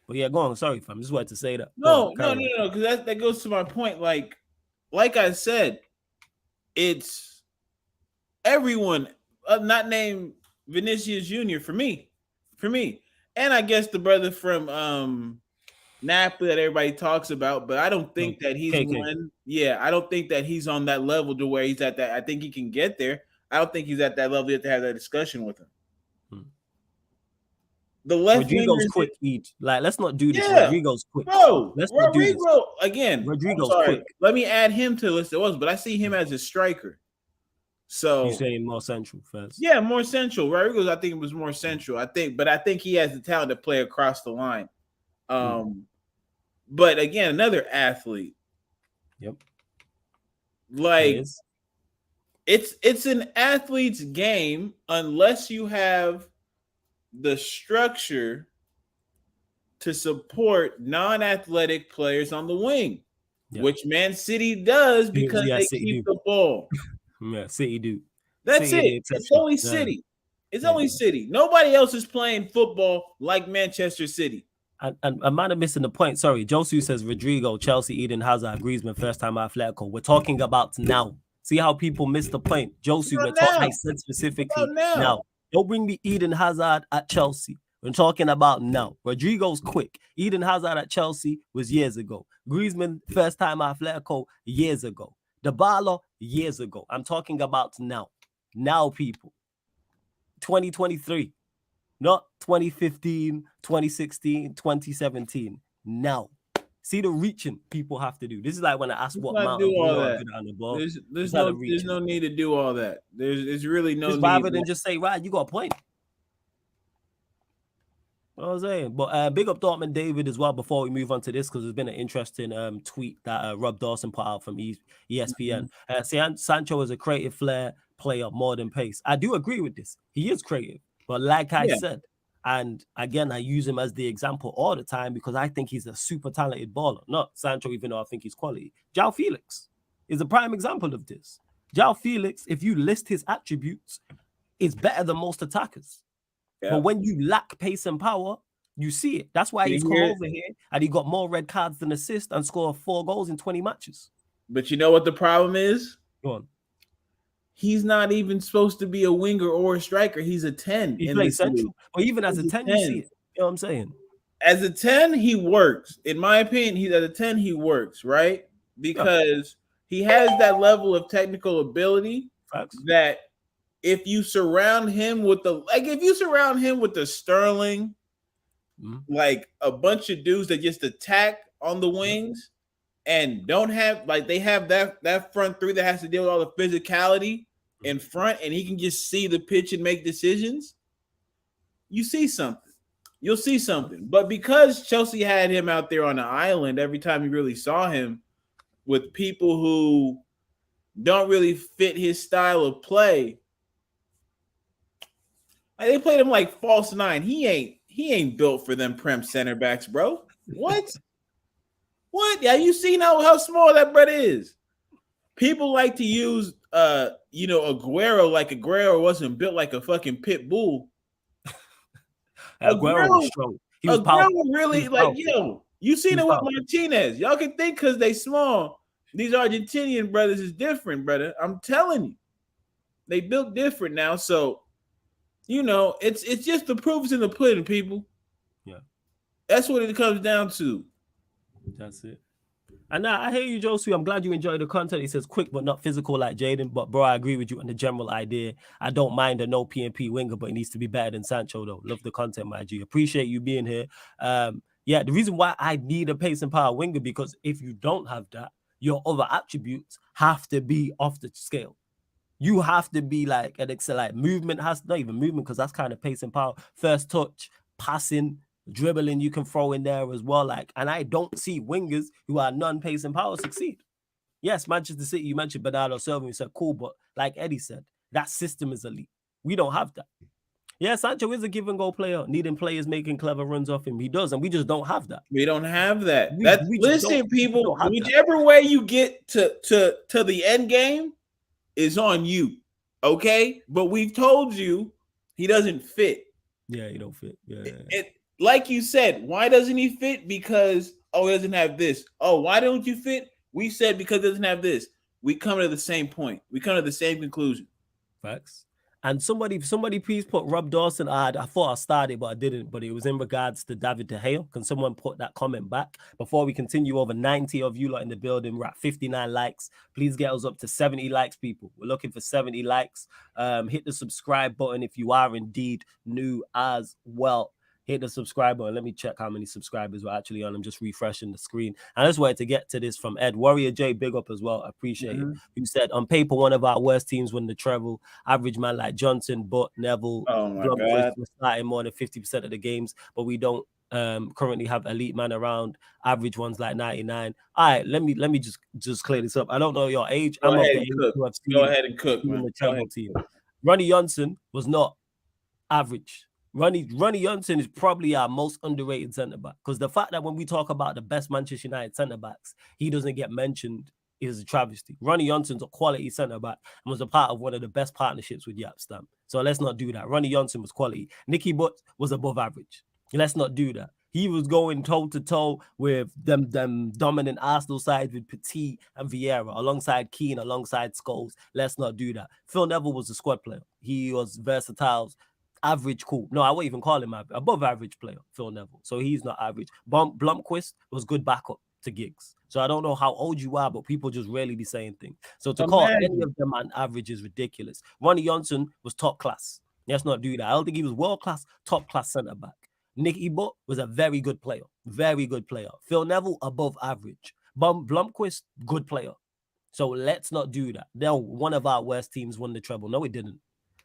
S1: But yeah, go on. Sorry, fam. Just wanted to say that.
S2: No, because that goes to my point. Like I said, it's everyone not named Vinicius Jr. for me. And I guess the brother from Napoli that everybody talks about, but I don't think that he's one. Yeah, I don't think that he's on that level to where he's at that. I think he can get there. I don't think he's at that level yet to have that discussion with him. The left
S1: Rodrigo's quick, like, let's not do this.
S2: Yeah,
S1: Rodrigo's quick.
S2: Bro,
S1: let's
S2: not do this. Again,
S1: Rodrigo's quick.
S2: Let me add him to the list. It was, but I see him as a striker. So
S1: you're saying more central first?
S2: Yeah, more central. Rodrigo's, I think it was more central. I think he has the talent to play across the line. But again, another athlete.
S1: Yep.
S2: Like it's an athlete's game unless you have the structure to support non-athletic players on the wing, which Man City does because they keep the ball.
S1: Yeah, City do.
S2: That's City it. It's only City. It's only City. Nobody else is playing football like Manchester City.
S1: And I might have missing the point. Sorry, Josu says Rodrigo, Chelsea, Eden Hazard, Griezmann, first time Atletico. We're talking about now. See how people miss the point. Josu, I said specifically now. Don't bring me Eden Hazard at Chelsea. We're talking about now. Rodrigo's quick. Eden Hazard at Chelsea was years ago. Griezmann, first time Atletico, years ago. Dybala, years ago. I'm talking about now. Now, people. 2023. Not 2015, 2016, 2017. Now. See the reaching people have to do. This is like when I ask what amount of on the ball.
S2: There's no need to do all that. There's really no need.
S1: Rather than just say, right, you got a point. What I was saying. But big up Dortmund David as well before we move on to this, because there's been an interesting tweet that Rob Dawson put out from ESPN. Sancho is a creative flair player more than pace. I do agree with this. He is creative. But like I said, and again, I use him as the example all the time because I think he's a super talented baller. Not Sancho, even though I think he's quality. João Felix is a prime example of this. João Felix, if you list his attributes, is better than most attackers. Yeah. But when you lack pace and power, you see it. That's why he's come over here and he got more red cards than assists and scored 4 goals in 20 matches.
S2: But you know what the problem is?
S1: Go on.
S2: He's not even supposed to be a winger or a striker. He's a 10.
S1: He plays central. Or even as a 10, you see it. You know what I'm saying?
S2: As a 10, he works. In my opinion, he's at a 10, he works, right? Because he has that level of technical ability that if you surround him with the Sterling, like a bunch of dudes that just attack on the wings and don't have, like, they have that front three that has to deal with all the physicality in front, and he can just see the pitch and make decisions, you see something. You'll see something. But because Chelsea had him out there on the island every time you really saw him with people who don't really fit his style of play, they played him like false 9. He ain't built for them Prem center backs, bro. What? What? Yeah, you seen how small that brother is. People like to use Aguero like Aguero wasn't built like a fucking pit bull.
S1: Aguero was strong. He was powerful.
S2: Really, like, you seen it with Martinez. Y'all can think because they small. These Argentinian brothers is different, brother. I'm telling you. They built different now. So, it's just the proof is in the pudding, people.
S1: Yeah.
S2: That's what it comes down to.
S1: That's it. And now I hear you, Josu. I'm glad you enjoyed the content. He says quick but not physical like Jaden. But bro, I agree with you on the general idea. I don't mind a no PNP winger, but he needs to be better than Sancho though. Love the content, my G. Appreciate you being here. The reason why I need a pace and power winger, because if you don't have that, your other attributes have to be off the scale. You have to be like an excel, like movement has not even movement because that's kind of pace and power. First touch, passing, Dribbling you can throw in there as well. Like, and I don't see wingers who are non-pace and power succeed. Yes, Manchester City, you mentioned Bernardo Silva, you said cool, but like Eddie said, that system is elite. We don't have that. Yeah, Sancho is a give and go player, needing players making clever runs off him. He does, and we just don't have that.
S2: We don't have that.
S1: We,
S2: That's
S1: we just
S2: listen,
S1: we just
S2: people.
S1: don't have that.
S2: Whichever way you get to the end game is on you. Okay, but we've told you he doesn't fit.
S1: Yeah, he don't fit. Yeah.
S2: It like you said, why doesn't he fit? Because he doesn't have this. Oh, why don't you fit? We said because it doesn't have this. We come to the same point. We come to the same conclusion.
S1: Facts. And somebody please put Rob Dawson. I thought I started, but I didn't. But it was in regards to David De Gea. Can someone put that comment back? Before we continue, over 90 of you lot in the building. We're at 59 likes. Please get us up to 70 likes, people. We're looking for 70 likes. Hit the subscribe button if you are indeed new as well. Hit the subscribe button. Let me check how many subscribers we're actually on. I'm just refreshing the screen. And I just wanted to get to this from Ed. Warrior J, big up as well. I appreciate it. Who said, on paper, one of our worst teams won the treble. Average man like Johnson, Butt, Neville,
S2: God,
S1: was starting more than 50% of the games, but we don't currently have elite man around. Average ones like 99. All right, let me just clear this up. I don't know your age.
S2: Go
S1: I'm of
S2: ahead
S1: the
S2: and
S1: age
S2: cook.
S1: who have seen,
S2: Go ahead and cook, man.
S1: the treble team. Ronnie Johnson was not average. Ronnie Johnson is probably our most underrated centre back, because the fact that when we talk about the best Manchester United centre backs, he doesn't get mentioned is a travesty. Ronnie Johnson's a quality centre back and was a part of one of the best partnerships with Jaap Stam. So let's not do that. Ronnie Johnson was quality. Nicky Butt was above average. Let's not do that. He was going toe to toe with them dominant Arsenal sides with Petit and Vieira, alongside Keane, alongside Scholes. Let's not do that. Phil Neville was a squad player. He was versatile. Average, cool. No, I won't even call him above average player, Phil Neville. So he's not average. Blomqvist was good backup to Giggs. So I don't know how old you are, but people just rarely be saying things. So to call any of them an average is ridiculous. Ronnie Johnson was top class. Let's not do that. I don't think he was world class, top class centre back. Nicky Butt was a very good player. Very good player. Phil Neville, above average. Blomqvist, good player. So let's not do that. Now, one of our worst teams won the treble. No, it didn't.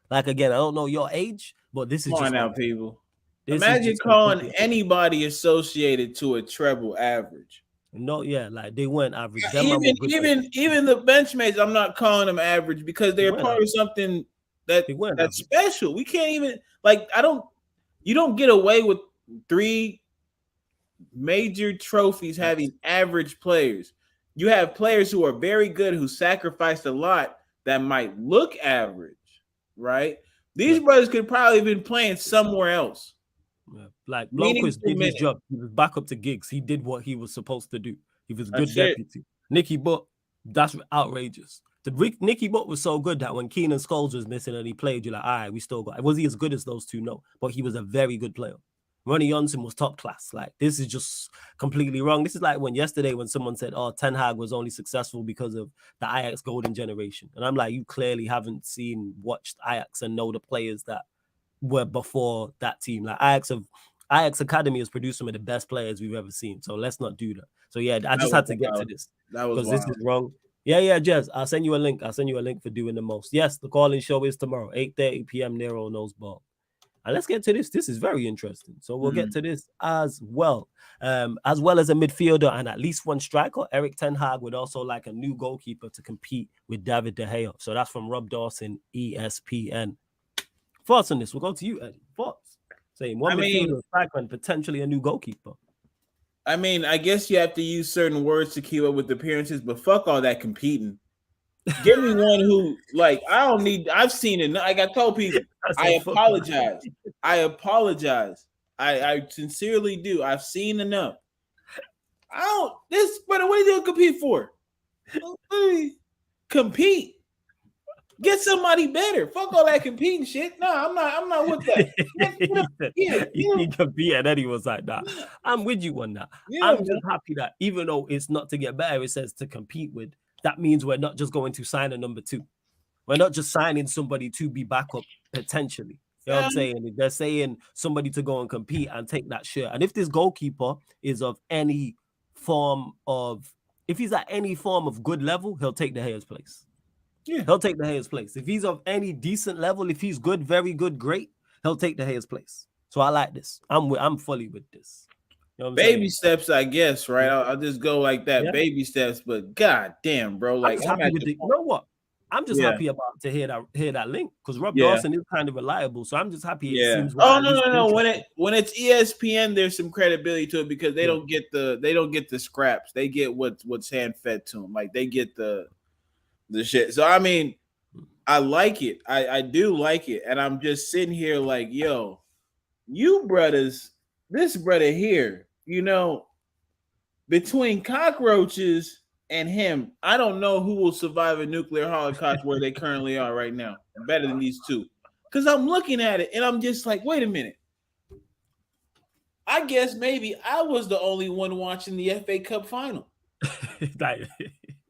S1: Like, again, I don't know your age, but this is
S2: Come
S1: just
S2: on now, people.
S1: This
S2: Imagine calling anybody associated to a treble average.
S1: No, yeah, like they weren't average.
S2: Even the benchmates, I'm not calling them average because they're part of something that's special. We can't even you don't get away with 3 major trophies having average players. You have players who are very good who sacrificed a lot that might look average. Right? These brothers could probably have been playing somewhere else.
S1: Yeah. Like Blomqvist did his job. He was back up to Giggs. He did what he was supposed to do. He was a good deputy. Nicky Butt, that's outrageous. Nicky Butt was so good that when Keane and Scholes was missing and he played, you're like, all right, we still got. Was he as good as those two? No, but he was a very good player. Ronnie Johnson was top class. Like, this is just completely wrong. This is like when someone said, oh, Ten Hag was only successful because of the Ajax golden generation. And I'm like, you clearly haven't watched Ajax and know the players that were before that team. Like, Ajax Academy has produced some of the best players we've ever seen. So let's not do that. So yeah, I just had to get to this because this is wrong. Yeah, Jez, I'll send you a link. I'll send you a link for doing the most. Yes, the calling show is tomorrow, 8:30 p.m. Nero knows ball. And let's get to this. This is very interesting. So we'll get to this as well as a midfielder and at least one striker. Eric Ten Hag would also like a new goalkeeper to compete with David De Gea. So that's from Rob Dawson, ESPN. Thoughts on this? We'll go to you, Eddie. Thoughts? Saying one midfielder, striker, and potentially a new goalkeeper.
S2: I mean, I guess you have to use certain words to keep up with appearances, but fuck all that competing. Give me one who, like, I've seen it. Like I told people, I apologize. I sincerely do. I've seen enough. Brother, what are you going to compete for? Compete. Get somebody better. Fuck all that competing shit. No, I'm not with that.
S1: He compete, and then he was like, nah, I'm with you on that. I'm just happy that even though it's not to get better, it says to compete with. That means we're not just going to sign a number 2. We're not just signing somebody to be backup potentially. You know what I'm saying? They're saying somebody to go and compete and take that shirt. And if this goalkeeper is of any form of, if he's at any form of good level, he'll take De Gea's place. Yeah, he'll take De Gea's place. If he's of any decent level, if he's good, very good, great, he'll take De Gea's place. So I like this. I'm fully with this. You know what I'm
S2: Baby
S1: saying?
S2: steps, I guess, right?
S1: Yeah.
S2: I'll just go like that,
S1: Yeah.
S2: baby steps. But god damn, bro,
S1: I'm
S2: like
S1: just
S2: I'm
S1: happy
S2: at
S1: with
S2: the
S1: the. You
S2: point.
S1: know what? I'm just
S2: Yeah,
S1: happy about to hear that link because Rob
S2: yeah,
S1: Dawson is kind of reliable. So I'm just happy it
S2: yeah.
S1: seems
S2: Oh
S1: at
S2: no,
S1: least
S2: no, no.
S1: interesting.
S2: When it's ESPN, there's some credibility to it because
S1: Yeah.
S2: they don't get the scraps. They get what's hand fed to them. Like they get the shit. So I mean, I like it. I do like it, and I'm just sitting here like, yo, you brothers, this brother here, between cockroaches and him, I don't know who will survive a nuclear holocaust where they currently are right now. Better than these two. Because I'm looking at it and I'm just like, wait a minute. I guess maybe I was the only one watching the FA Cup final.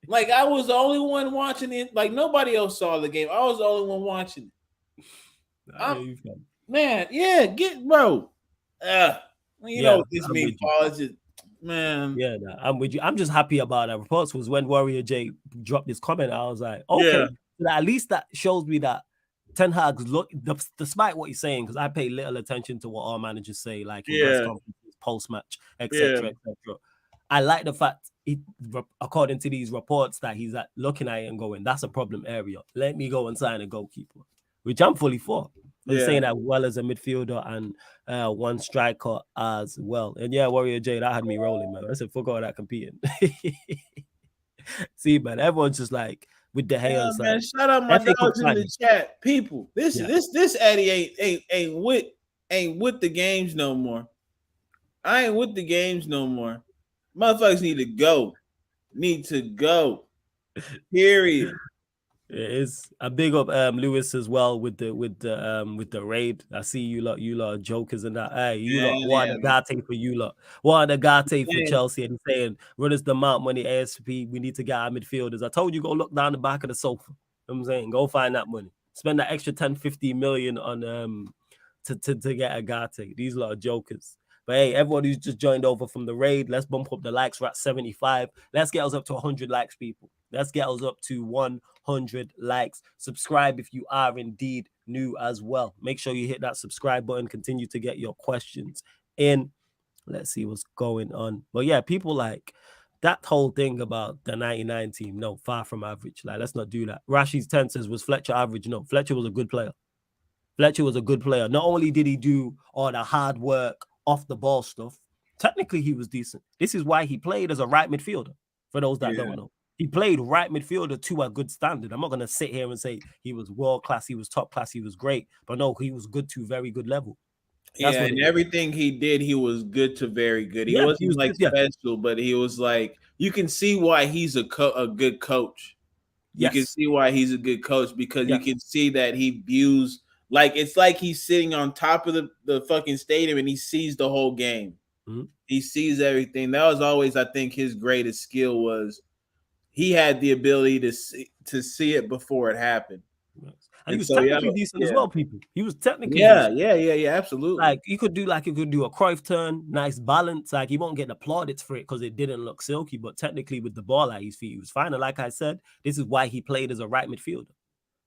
S2: Like I was the only one watching it. Like nobody else saw the game. I was the only one watching it. Man, yeah, get bro. You know
S1: Yeah,
S2: what this
S1: I'm
S2: means,
S1: with you.
S2: Paul. It's just, man.
S1: Yeah, nah, I'm with you. I'm just happy about that. Reports was when Warrior J dropped this comment. I was like,
S2: Yeah,
S1: okay, at least that shows me that Ten Hag's look, despite what he's saying, because I pay little attention to what our managers say, like in press
S2: yeah,
S1: conferences, post match,
S2: yeah.
S1: etc., etc. I like the fact, according to these reports, that he's looking at it and going, "That's a problem area. Let me go and sign a goalkeeper," which I'm fully for. He's
S2: Yeah.
S1: saying that well as a midfielder and one striker as well. And yeah, Warrior J, that had me rolling, man. I said, fuck all that competing. See, man, everyone's just like with the
S2: Yeah,
S1: haters,
S2: man.
S1: like
S2: Shout out my
S1: FA Cup
S2: dogs in the
S1: final.
S2: chat. People, this
S1: Yeah.
S2: this this Addy ain't with the games no more. I ain't with the games no more. Motherfuckers need to go. Need to go. Period.
S1: It is a big up Lewis as well with the raid. I see you lot are jokers and that. Hey, you lot, what a
S2: Damn.
S1: Gate for you lot. What a Gate for
S2: Damn.
S1: Chelsea, and he's saying run us the amount money ASP. We need to get our midfielders. I told you go look down the back of the sofa. You know what I'm saying, go find that money. Spend that extra 10, 15 million on to get a Gate. These lot are jokers. But hey, everyone who's just joined over from the raid, let's bump up the likes. We're at 75. Let's get us up to 100 likes, people. Let's get us up to 100 likes. Subscribe if you are indeed new as well. Make sure you hit that subscribe button. Continue to get your questions in. Let's see what's going on. But yeah, people like that whole thing about the 99 team. No, far from average. Like, let's not do that. Rashi's 10 says, was Fletcher average? No, Fletcher was a good player. Fletcher was a good player. Not only did he do all the hard work off the ball stuff, technically he was decent. This is why he played as a right midfielder, for those that don't know. He played right midfielder to a good standard. I'm not going to sit here and say he was world class, he was top class, he was great. But no, he was good to very good level.
S2: That's and everything he did, he was good to very good. He wasn't like special, but he was like, you can see why he's a good coach. You can see why he's a good coach because you can see that he views like it's like he's sitting on top of the fucking stadium and he sees the whole game.
S1: Mm-hmm.
S2: He sees everything. That was always, I think, his greatest skill was he had the ability to see it before it happened.
S1: And he was technically decent as well, people. He was technically
S2: decent. Absolutely.
S1: Like you could do a Cruyff turn, nice balance. Like he won't get the plaudits for it because it didn't look silky, but technically with the ball at his feet, he was fine. And like I said, this is why he played as a right midfielder.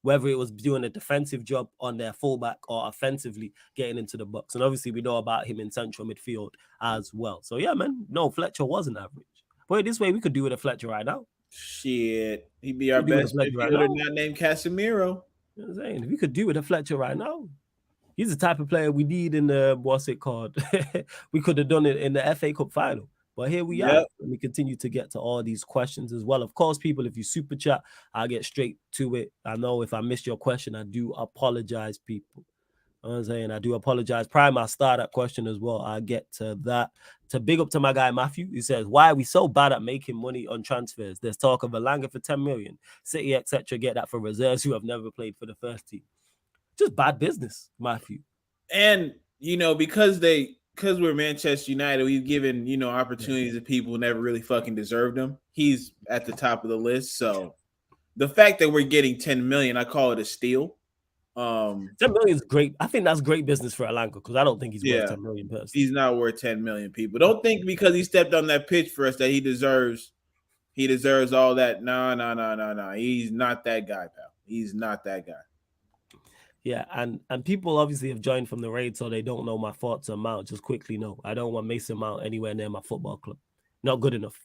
S1: Whether it was doing a defensive job on their fullback or offensively getting into the box. And obviously we know about him in central midfield as well. So yeah, man, no, Fletcher wasn't average. But this way we could do with a Fletcher right now.
S2: Shit. He'd be our best midfielder not named Casemiro.
S1: You know what I'm saying? If we could do with a Fletcher right now, he's the type of player we need in the, what's it called? We could have done it in the FA Cup final. But here we are. And we continue to get to all these questions as well. Of course, people, if you super chat, I'll get straight to it. I know if I missed your question, I do apologize, people. You know what I'm saying? I do apologize. Prime, I'll start that question as well. I'll get to that. To big up to my guy, Matthew. He says, why are we so bad at making money on transfers? There's talk of Alanga for 10 million. City, etc. get that for reserves who have never played for the first team. Just bad business, Matthew.
S2: And, because we're Manchester United, we've given, opportunities to people who never really fucking deserved them. He's at the top of the list. So the fact that we're getting 10 million, I call it a steal.
S1: 10 million is great. I think that's great business for Alanga because I don't think he's worth 10 million personally.
S2: He's not worth 10 million, people. Don't think because he stepped on that pitch for us that he deserves all that. No. He's not that guy, pal. He's not that guy.
S1: Yeah, and people obviously have joined from the raid, so they don't know my thoughts on Mount. Just quickly, no, I don't want Mason Mount anywhere near my football club. Not good enough.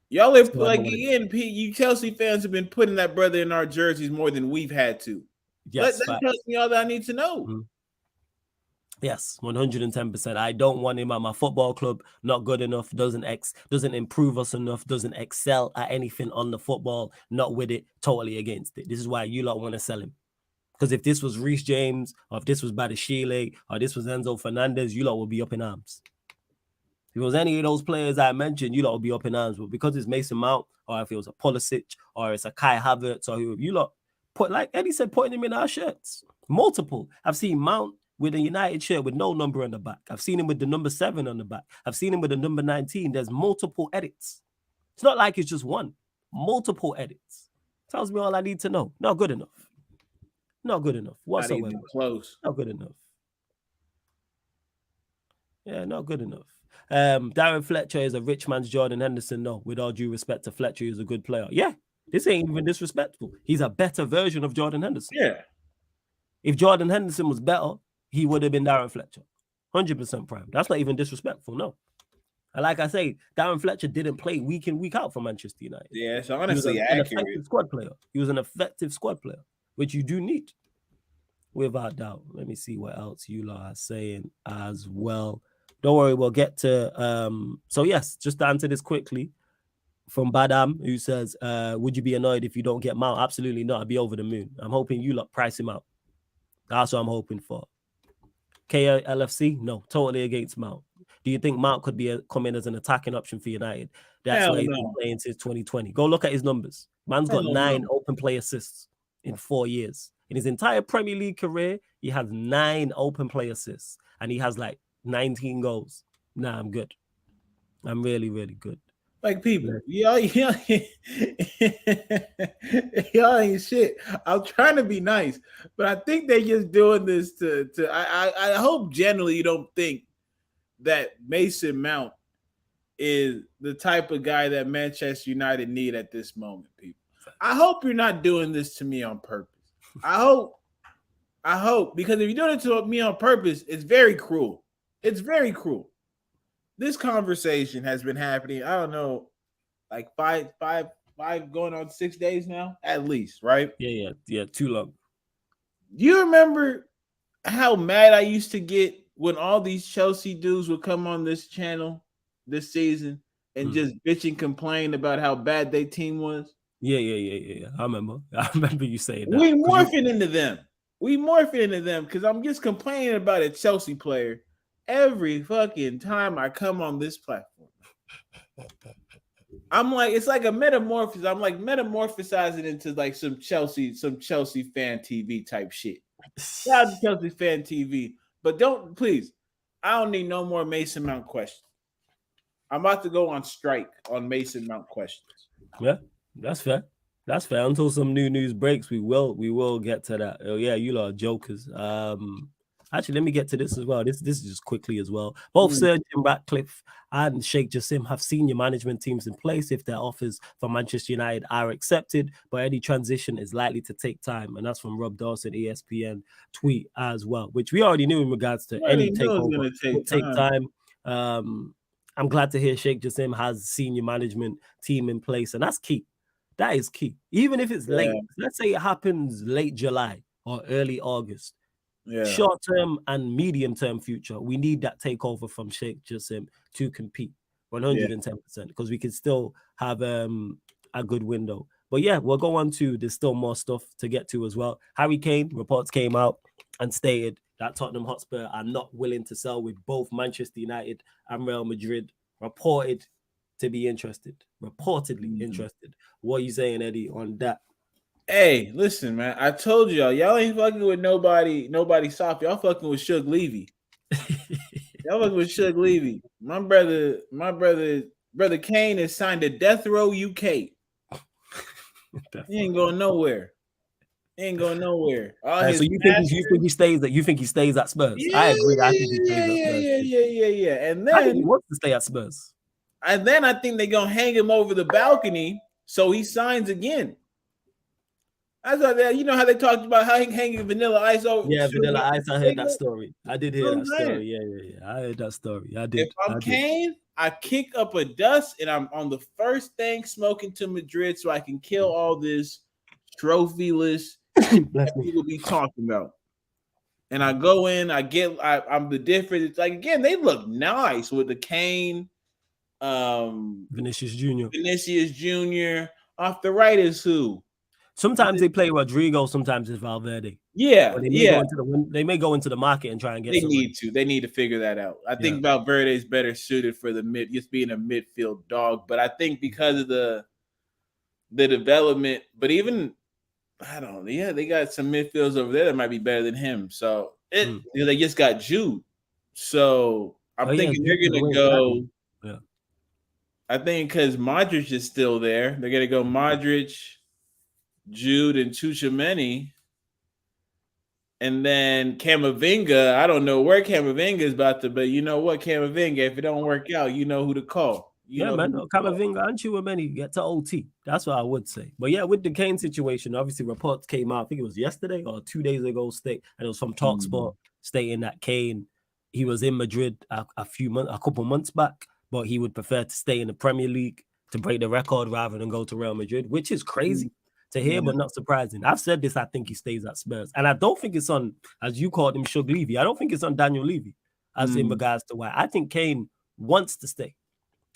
S2: Y'all are
S1: So I
S2: like
S1: don't want to.
S2: Ian P. You Chelsea fans have been putting that brother in our jerseys more than we've had to.
S1: Yes,
S2: That tells
S1: facts.
S2: me all that I need to know.
S1: Mhm. Yes, 110%. I don't want him at my football club. Not good enough. Doesn't improve us enough. Doesn't excel at anything on the football. Not with it. Totally against it. This is why you lot want to sell him. Because if this was Reece James, or if this was Badashile, or this was Enzo Fernandez, you lot would be up in arms. If it was any of those players I mentioned, you lot would be up in arms. But because it's Mason Mount, or if it was a Pulisic, or it's a Kai Havertz, or who, you lot put, like Eddie said, putting him in our shirts. Multiple. I've seen Mount with a United shirt with no number on the back. I've seen him with the number 7 on the back. I've seen him with the number 19. There's multiple edits. It's not like it's just one. Multiple edits. Tells me all I need to know. Not good enough. Not good enough
S2: Not
S1: whatsoever.
S2: even close.
S1: Not good enough. Yeah, not good enough. Darren Fletcher is a rich man's Jordan Henderson. No, with all due respect to Fletcher, he's a good player. Yeah, this ain't even disrespectful. He's a better version of Jordan Henderson.
S2: Yeah.
S1: If Jordan Henderson was better, he would have been Darren Fletcher. 100% prime. That's not even disrespectful, no. And like I say, Darren Fletcher didn't play week in, week out for Manchester United.
S2: Yeah, it's
S1: He was
S2: honestly
S1: an
S2: accurate.
S1: effective squad player. He was an effective squad player, which you do need, without doubt. Let me see what else you lot are saying as well. Don't worry, we'll get to so yes, just to answer this quickly from Badam, who says, would you be annoyed if you don't get Mount? Absolutely not. I'd be over the moon. I'm hoping you lot price him out. That's what I'm hoping for. KLFC, no, totally against Mount. Do you think Mount could be come in as an attacking option for United? That's
S2: Hell
S1: why he's
S2: no.
S1: been playing since 2020. Go look at his numbers. Man's got
S2: Hell
S1: 9
S2: no.
S1: open play assists in 4 years. In his entire Premier League career, he has 9 open play assists, and he has like 19 goals. Nah, I'm good. I'm really, really good.
S2: Like people, y'all ain't shit. I'm trying to be nice, but I think they just doing this to. I hope generally you don't think that Mason Mount is the type of guy that Manchester United need at this moment, people. I hope you're not doing this to me on purpose. I hope, because if you're doing it to me on purpose, it's very cruel. It's very cruel. This conversation has been happening, I don't know, like five going on 6 days now, at least, right?
S1: Yeah, too long.
S2: You remember how mad I used to get when all these Chelsea dudes would come on this channel this season and just bitch and complain about how bad their team was?
S1: Yeah. I remember you saying that.
S2: We morphing into them. We morphing into them because I'm just complaining about a Chelsea player every fucking time I come on this platform. I'm like, it's like a metamorphosis. I'm like metamorphosizing into like some Chelsea fan TV type shit. Shout out to Chelsea fan TV. But don't, please, I don't need no more Mason Mount questions. I'm about to go on strike on Mason Mount questions.
S1: Yeah, that's fair. That's fair. Until some new news breaks, we will get to that. Oh yeah, you lot are jokers. Actually, let me get to this as well. This is just quickly as well. Both Sir Jim Ratcliffe and Sheikh Jassim have senior management teams in place if their offers for Manchester United are accepted, but any transition is likely to take time. And that's from Rob Dawson, ESPN tweet as well, which we already knew in regards to any takeover. Take time. I'm glad to hear Sheikh Jassim has senior management team in place, and that's key. That is key. Even if it's late, let's say it happens late July or early August. Yeah. Short-term and medium-term future, we need that takeover from Sheikh Jassim to compete 110% because we can still have a good window. But yeah, we'll go on to, there's still more stuff to get to as well. Harry Kane, reports came out and stated that Tottenham Hotspur are not willing to sell, with both Manchester United and Real Madrid reported to be interested. Reportedly interested. What are you saying, Eddie, on that?
S2: Hey, listen, man. I told y'all ain't fucking with nobody soft. Y'all fucking with Shug Levy. Y'all fucking with Shug Levy. My brother Kane has signed to Death Row UK. He ain't going nowhere. So
S1: you think he stays at Spurs?
S2: Yeah,
S1: I agree. I think he stays at Spurs.
S2: Yeah. And then
S1: I think he wants to stay at Spurs.
S2: And then I think they're gonna hang him over the balcony so he signs again. I thought that you know how they talked about how hanging Vanilla Ice over.
S1: Yeah, Vanilla Ice. I heard that
S2: You
S1: story. I did
S2: know
S1: hear
S2: what I'm
S1: that
S2: saying?
S1: story. Yeah. I heard that story. I
S2: If
S1: did.
S2: I'm Kane, I kick up a dust and I'm on the first thing smoking to Madrid so I can kill all this trophyless shit
S1: Bless
S2: that
S1: me.
S2: people be talking about. And I go in, I'm the difference. It's like again, they look nice with the Kane,
S1: Vinicius Jr.
S2: Vinicius Jr. Off the right is who?
S1: Sometimes they play Rodrigo. Sometimes it's Valverde.
S2: Yeah,
S1: Or they may
S2: yeah.
S1: go into the market and try and get
S2: They
S1: someone.
S2: need to. They need to figure that out. I
S1: Yeah.
S2: think Valverde is better suited for the mid, just being a midfield dog. But I think because of the development, but even I don't know. Yeah, they got some midfields over there that might be better than him. So they just got Jude. So I'm thinking they're gonna go.
S1: Yeah.
S2: I think because Modric is still there, they're gonna go Modric, Jude, and Tchouameni. And then Camavinga, I don't know where Camavinga is about to, but you know what, Camavinga, if it don't work out, you know who to call. You
S1: Yeah,
S2: know
S1: man.
S2: who to call.
S1: Camavinga and Tchouameni get to OT. That's what I would say. But yeah, with the Kane situation, obviously reports came out. I think it was yesterday or 2 days ago. And it was from Talksport stating that Kane, he was in Madrid a couple months back, but he would prefer to stay in the Premier League to break the record rather than go to Real Madrid, which is crazy to hear, but not surprising. I've said this. I think he stays at Spurs, and I don't think it's on, as you called him, Shug Levy. I don't think it's on Daniel Levy, as in regards to why. I think Kane wants to stay.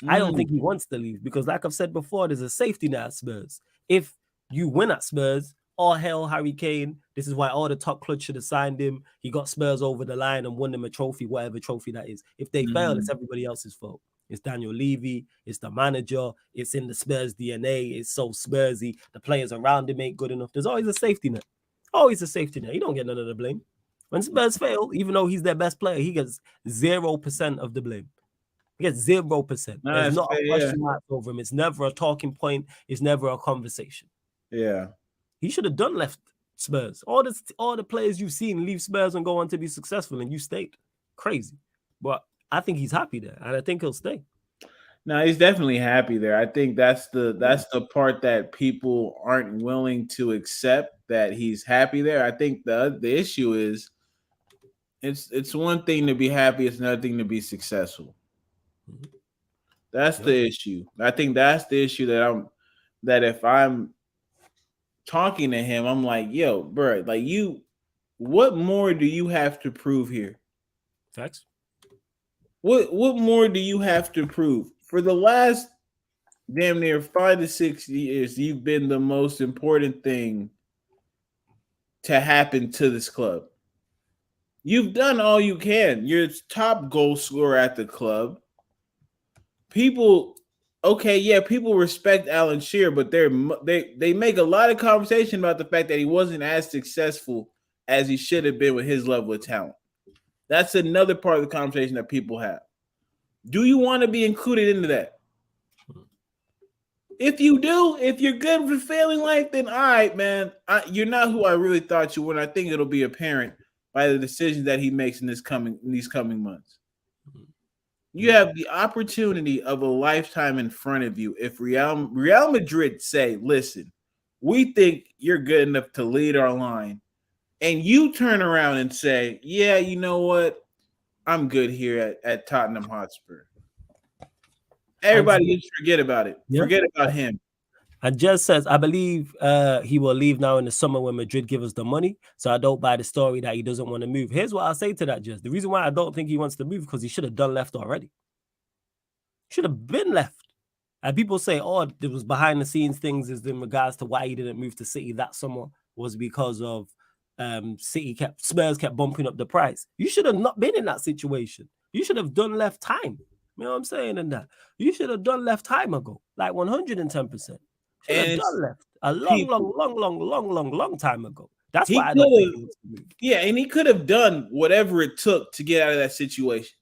S1: I don't think he wants to leave because, like I've said before, there's a safety net at Spurs. If you win at Spurs, all hell Harry Kane. This is why all the top clubs should have signed him. He got Spurs over the line and won them a trophy, whatever trophy that is. If they fail, it's everybody else's fault. It's Daniel Levy. It's the manager. It's in the Spurs DNA. It's so Spursy. The players around him ain't good enough. There's always a safety net. Always a safety net. He don't get none of the blame. When Spurs fail, even though he's their best player, he gets 0% of the blame. He gets 0%. There's not a question mark over him. It's never a talking point. It's never a conversation.
S2: Yeah.
S1: He should have done left Spurs. All the players you've seen leave Spurs and go on to be successful, and you stayed. Crazy. But I think he's happy there, and I think he'll stay.
S2: No, he's definitely happy there. I think that's the part that people aren't willing to accept, that he's happy there. I think the issue is it's one thing to be happy, it's another thing to be successful. That's the issue. I think that's the issue that if I'm talking to him, I'm like, yo, bro, like what more do you have to prove here?
S1: Facts.
S2: What more do you have to prove? For the last damn near 5 to 6 years, you've been the most important thing to happen to this club. You've done all you can. You're top goal scorer at the club. People respect Alan Shearer, but they make a lot of conversation about the fact that he wasn't as successful as he should have been with his level of talent. That's another part of the conversation that people have. Do you want to be included into that? If you do, if you're good with failing life, then all right, man. You're not who I really thought you were. And I think it'll be apparent by the decisions that he makes in these coming months. You have the opportunity of a lifetime in front of you. If Real Madrid say, listen, we think you're good enough to lead our line, and you turn around and say, yeah, you know what? I'm good here at Tottenham Hotspur. Everybody just forget about it. Yeah. Forget about him.
S1: And Jez says, I believe he will leave now in the summer when Madrid give us the money. So I don't buy the story that he doesn't want to move. Here's what I'll say to that, Jez. The reason why I don't think he wants to move because he should have done left already. Should have been left. And people say, oh, there was behind the scenes things is in regards to why he didn't move to City that summer was because of Spurs kept bumping up the price. You should have not been in that situation. You should have done left time. You know what I'm saying? In that you should have done left time ago, like 110%. Should have done left a long time ago. That's why I don't think he wants to move.
S2: Yeah, and he could have done whatever it took to get out of that situation.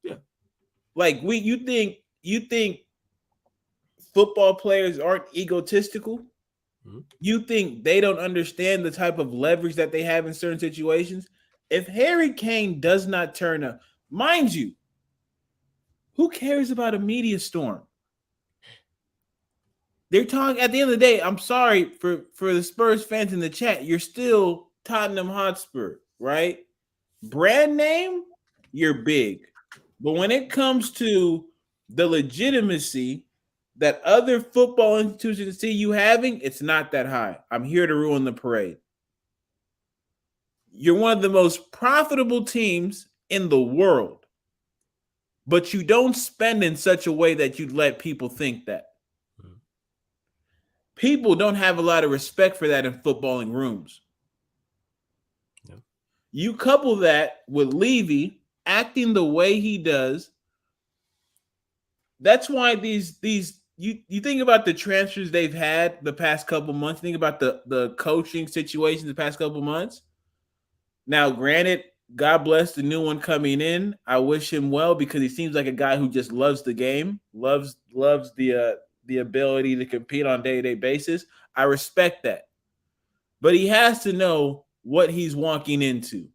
S1: Yeah,
S2: like you think football players aren't egotistical? Mm-hmm. You think they don't understand the type of leverage that they have in certain situations? If Harry Kane does not turn up, mind you, who cares about a media storm? They're talking at the end of the day. I'm sorry for the Spurs fans in the chat. You're still Tottenham Hotspur, right? Brand name, you're big. But when it comes to the legitimacy that other football institutions see you having, it's not that high. I'm here to ruin the parade. You're one of the most profitable teams in the world, but you don't spend in such a way that you'd let people think that. People don't have a lot of respect for that in footballing rooms. Yeah. You couple that with Levy acting the way he does. That's why these you think about the transfers they've had the past couple months. Think about the coaching situations the past couple months. Now, granted, God bless the new one coming in. I wish him well because he seems like a guy who just loves the game, loves the ability to compete on a day-to-day basis. I respect that. But he has to know what he's walking into.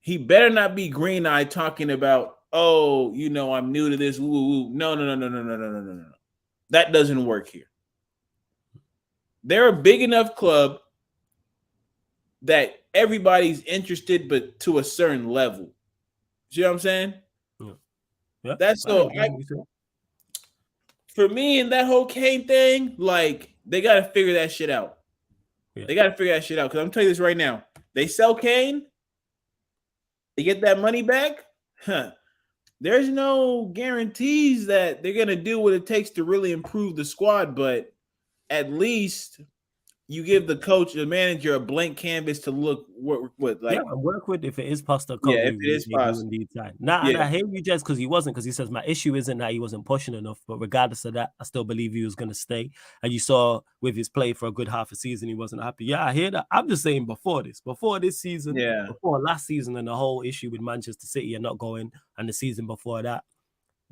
S2: He better not be green-eyed talking about, oh, you know, I'm new to this. Woo. No. That doesn't work here. They're a big enough club that everybody's interested, but to a certain level. See what I'm saying? Yeah. That's so. For me and that whole Kane thing, like they got to figure that shit out. Yeah. They got to figure that shit out because I'm telling you this right now. They sell Kane, they get that money back. There's no guarantees that they're gonna do what it takes to really improve the squad, but at least you give the coach, the manager, a blank canvas to look what like
S1: work with if it is pasta.
S2: Yeah, if it is pasta.
S1: Nah, and I hate you just because he says my issue isn't that he wasn't pushing enough, but regardless of that, I still believe he was gonna stay. And you saw with his play for a good half a season, he wasn't happy. Yeah, I hear that. I'm just saying before this season, before last season, and the whole issue with Manchester City and not going, and the season before that.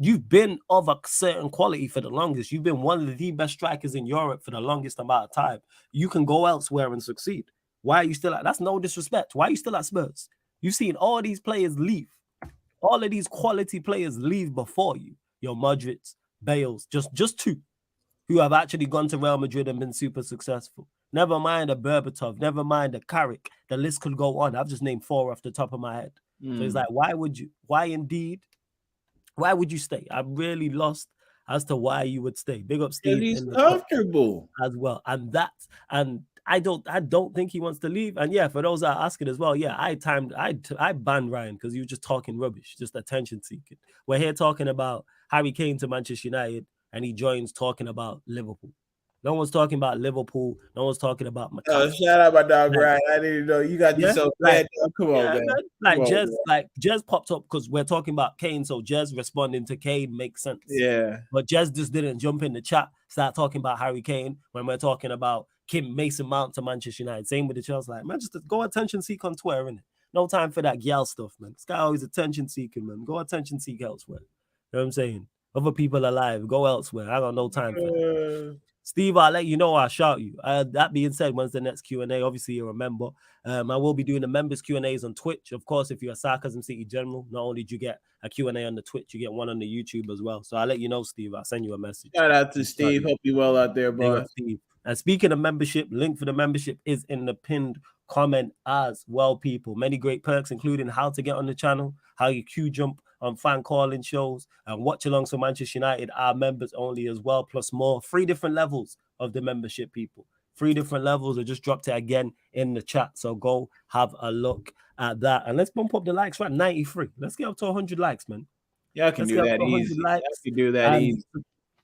S1: You've been of a certain quality for the longest. You've been one of the best strikers in Europe for the longest amount of time. You can go elsewhere and succeed. Why are you still at? That's no disrespect. Why are you still at Spurs? You've seen all these players leave. All of these quality players leave before you. Your Modric, Bales, just two who have actually gone to Real Madrid and been super successful. Never mind a Berbatov, never mind a Carrick. The list could go on. I've just named 4 off the top of my head. So it's like, why would you? Why indeed? Why would you stay? I'm really lost as to why you would stay. Big up Steve.
S2: He's comfortable
S1: as well. And I don't think he wants to leave. And yeah, for those that are asking as well, yeah, I banned Ryan because he was just talking rubbish, just attention seeking. We're here talking about Harry Kane to Manchester United, and he joins talking about Liverpool. No one's talking about Liverpool. No one's talking about
S2: McCarthy. Shout out my dog, Ryan. I didn't know you got yourself bad. Come on, man.
S1: Jez popped up because we're talking about Kane. So Jez responding to Kane makes sense.
S2: Yeah.
S1: But Jez just didn't jump in the chat, start talking about Harry Kane when we're talking about Mason Mount to Manchester United. Same with the Chelsea. Like, man, just go attention seek on Twitter, innit? No time for that gal stuff, man. This guy always attention seeking, man. Go attention seek elsewhere. You know what I'm saying? Other people alive, go elsewhere. I got no time for that. Steve, I'll let you know. I'll shout you. That being said, when's the next Q&A? Obviously, you remember. I will be doing the members Q&As on Twitch. Of course, if you're a Sarcasm City General, not only do you get a Q&A on the Twitch, you get one on the YouTube as well. So I'll let you know, Steve. I'll send you a message.
S2: Shout out to Steve. Hope you well out there, boy.
S1: Steve. And speaking of membership, link for the membership is in the pinned comment as well, people. Many great perks, including how to get on the channel, how you queue jump on fan calling shows, and watch alongs for Manchester United are members only as well, plus more. 3 different levels of the membership, people. 3 different levels. I just dropped it again in the chat, so go have a look at that. And let's bump up the likes, right? 93. Let's get up to 100 likes, man.
S2: Y'all can do that easy. Y'all can do that easy.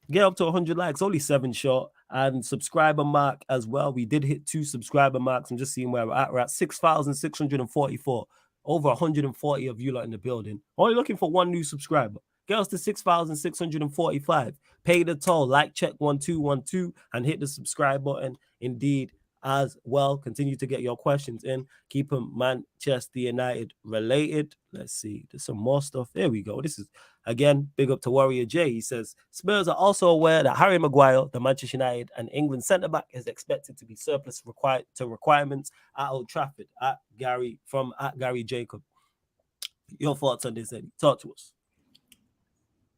S1: Get up to 100 likes, only 7 short. And subscriber mark as well. We did hit 2 subscriber marks. I'm just seeing where we're at. We're at 6,644. Over 140 of you lot in the building. Only looking for 1 new subscriber. Get us to 6,645. Pay the toll. Like check 1212 and hit the subscribe button. Indeed, as well. Continue to get your questions in. Keep them Manchester United related. Let's see. There's some more stuff. There we go. This is, again, big up to Warrior J. He says, Spurs are also aware that Harry Maguire, the Manchester United and England centre-back, is expected to be surplus to requirements at Old Trafford. At Gary Jacob. Your thoughts on this, Eddie? Talk to us.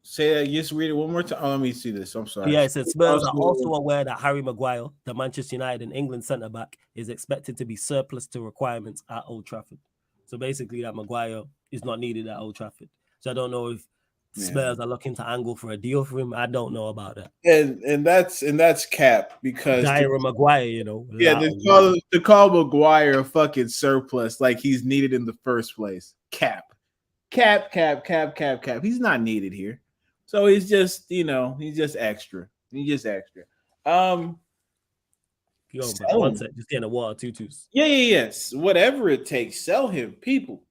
S2: Say that. Just read it one more time. Oh, let me see this. I'm sorry.
S1: Yeah, it said Spurs are also aware that Harry Maguire, the Manchester United and England centre back, is expected to be surplus to requirements at Old Trafford. So basically, that Maguire is not needed at Old Trafford. So I don't know if Spurs are looking to angle for a deal for him. I don't know about that.
S2: And that's cap because
S1: Dyer Maguire, you know,
S2: yeah, to call Maguire a fucking surplus like he's needed in the first place. Cap. He's not needed here. So he's just, he's just extra. He's just extra.
S1: Yo, bro, one sec, just getting a water, tutus.
S2: Yes. Whatever it takes, sell him, people.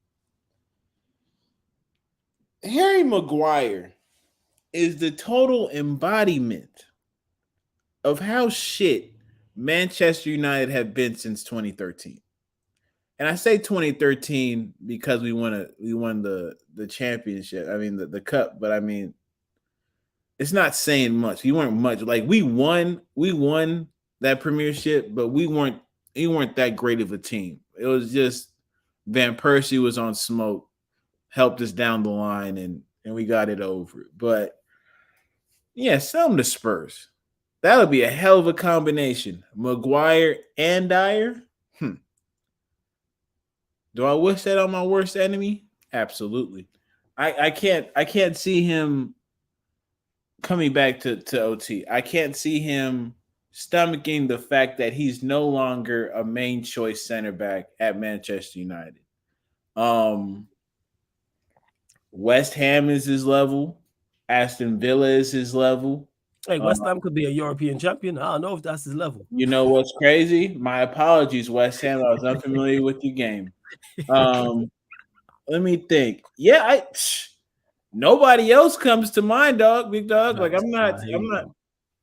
S2: Harry Maguire is the total embodiment of how shit Manchester United have been since 2013. And I say 2013 because we won the championship. I mean the cup, but I mean it's not saying much. We weren't much. Like we won that premiership, but we weren't that great of a team. It was just Van Persie was on smoke, helped us down the line, and we got it over. But yeah, sell him to Spurs. That would be a hell of a combination. Maguire and Dyer. Do I wish that on my worst enemy? Absolutely. I can't see him coming back to OT. I can't see him stomaching the fact that he's no longer a main choice center back at Manchester United. West Ham is his level. Aston Villa is his level.
S1: Hey, West Ham could be a European champion. I don't know if that's his level.
S2: You know what's crazy? My apologies, West Ham. I was unfamiliar with your game. Let me think. Yeah, nobody else comes to mind, dog, big dog. Like I'm not.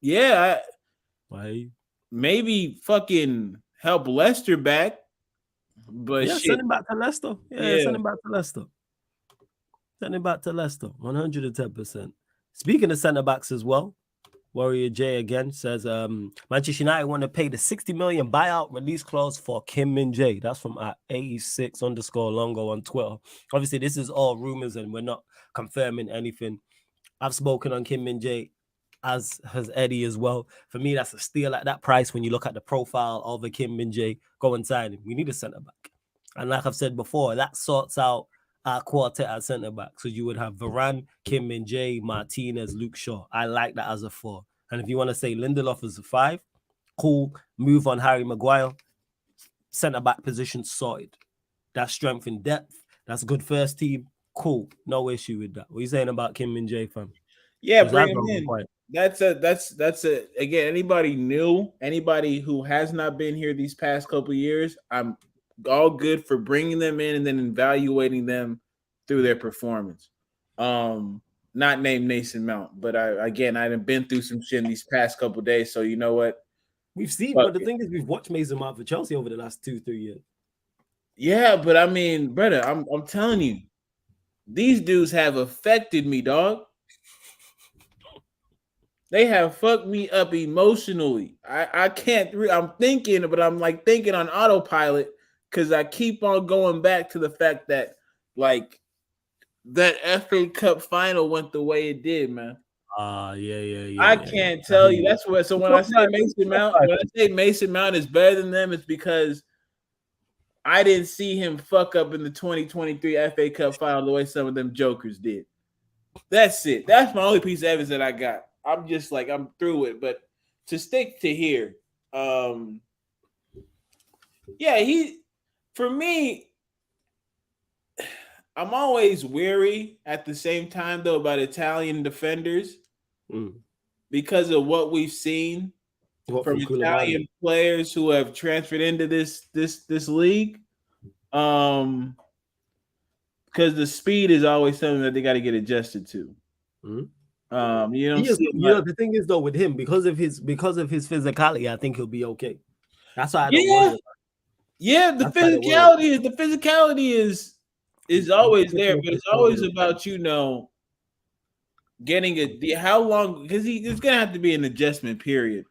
S2: Yeah,
S1: why?
S2: Maybe fucking help Leicester back, but
S1: yeah, send him back to Leicester. Yeah, send him back to Leicester. Send him back to Leicester, 110%. Speaking of centre backs as well, Warrior J again says Manchester United want to pay the 60 million buyout release clause for Kim Min-jae. That's from at 86_Longo on Twitter. Obviously, this is all rumors and we're not confirming anything. I've spoken on Kim Min-jae, as has Eddie as well. For me, that's a steal at that price when you look at the profile of a Kim Min-jae. Go and sign him. We need a centre back. And like I've said before, that sorts out our quartet at centre back. So you would have Varane, Kim Min-jae, Martinez, Luke Shaw. I like that as a 4. And if you want to say Lindelof as a 5, cool. Move on Harry Maguire. Centre back position sorted. That's strength in depth. That's good first team. Cool. No issue with that. What are you saying about Kim Min-jae, fam?
S2: Yeah, bring him in. That's again, anybody new, anybody who has not been here these past couple of years, I'm all good for bringing them in and then evaluating them through their performance. Not named Mason Mount, but I haven't been through some shit in these past couple of days, so you know what?
S1: We've seen, but the thing is, we've watched Mason Mount for Chelsea over the last 2-3 years.
S2: Yeah, but I mean, brother, I'm telling you, these dudes have affected me, dog. They have fucked me up emotionally. I can't. I'm thinking, but I'm like thinking on autopilot because I keep on going back to the fact that like that FA Cup final went the way it did, man.
S1: Yeah.
S2: I can't tell you. That's what. So when I say Mason Mount is better than them, it's because I didn't see him fuck up in the 2023 FA Cup final the way some of them jokers did. That's it. That's my only piece of evidence that I got. I'm just like, I'm through it. But to stick to here, for me, I'm always weary at the same time, though, about Italian defenders because of what we've seen from Italian players who have transferred into this league. Because the speed is always something that they got to get adjusted to.
S1: The thing is though with him because of his physicality, I think he'll be okay. That's why I don't worry about it.
S2: Yeah, the physicality is always there, but it's always about getting how long, because there's gonna have to be an adjustment period.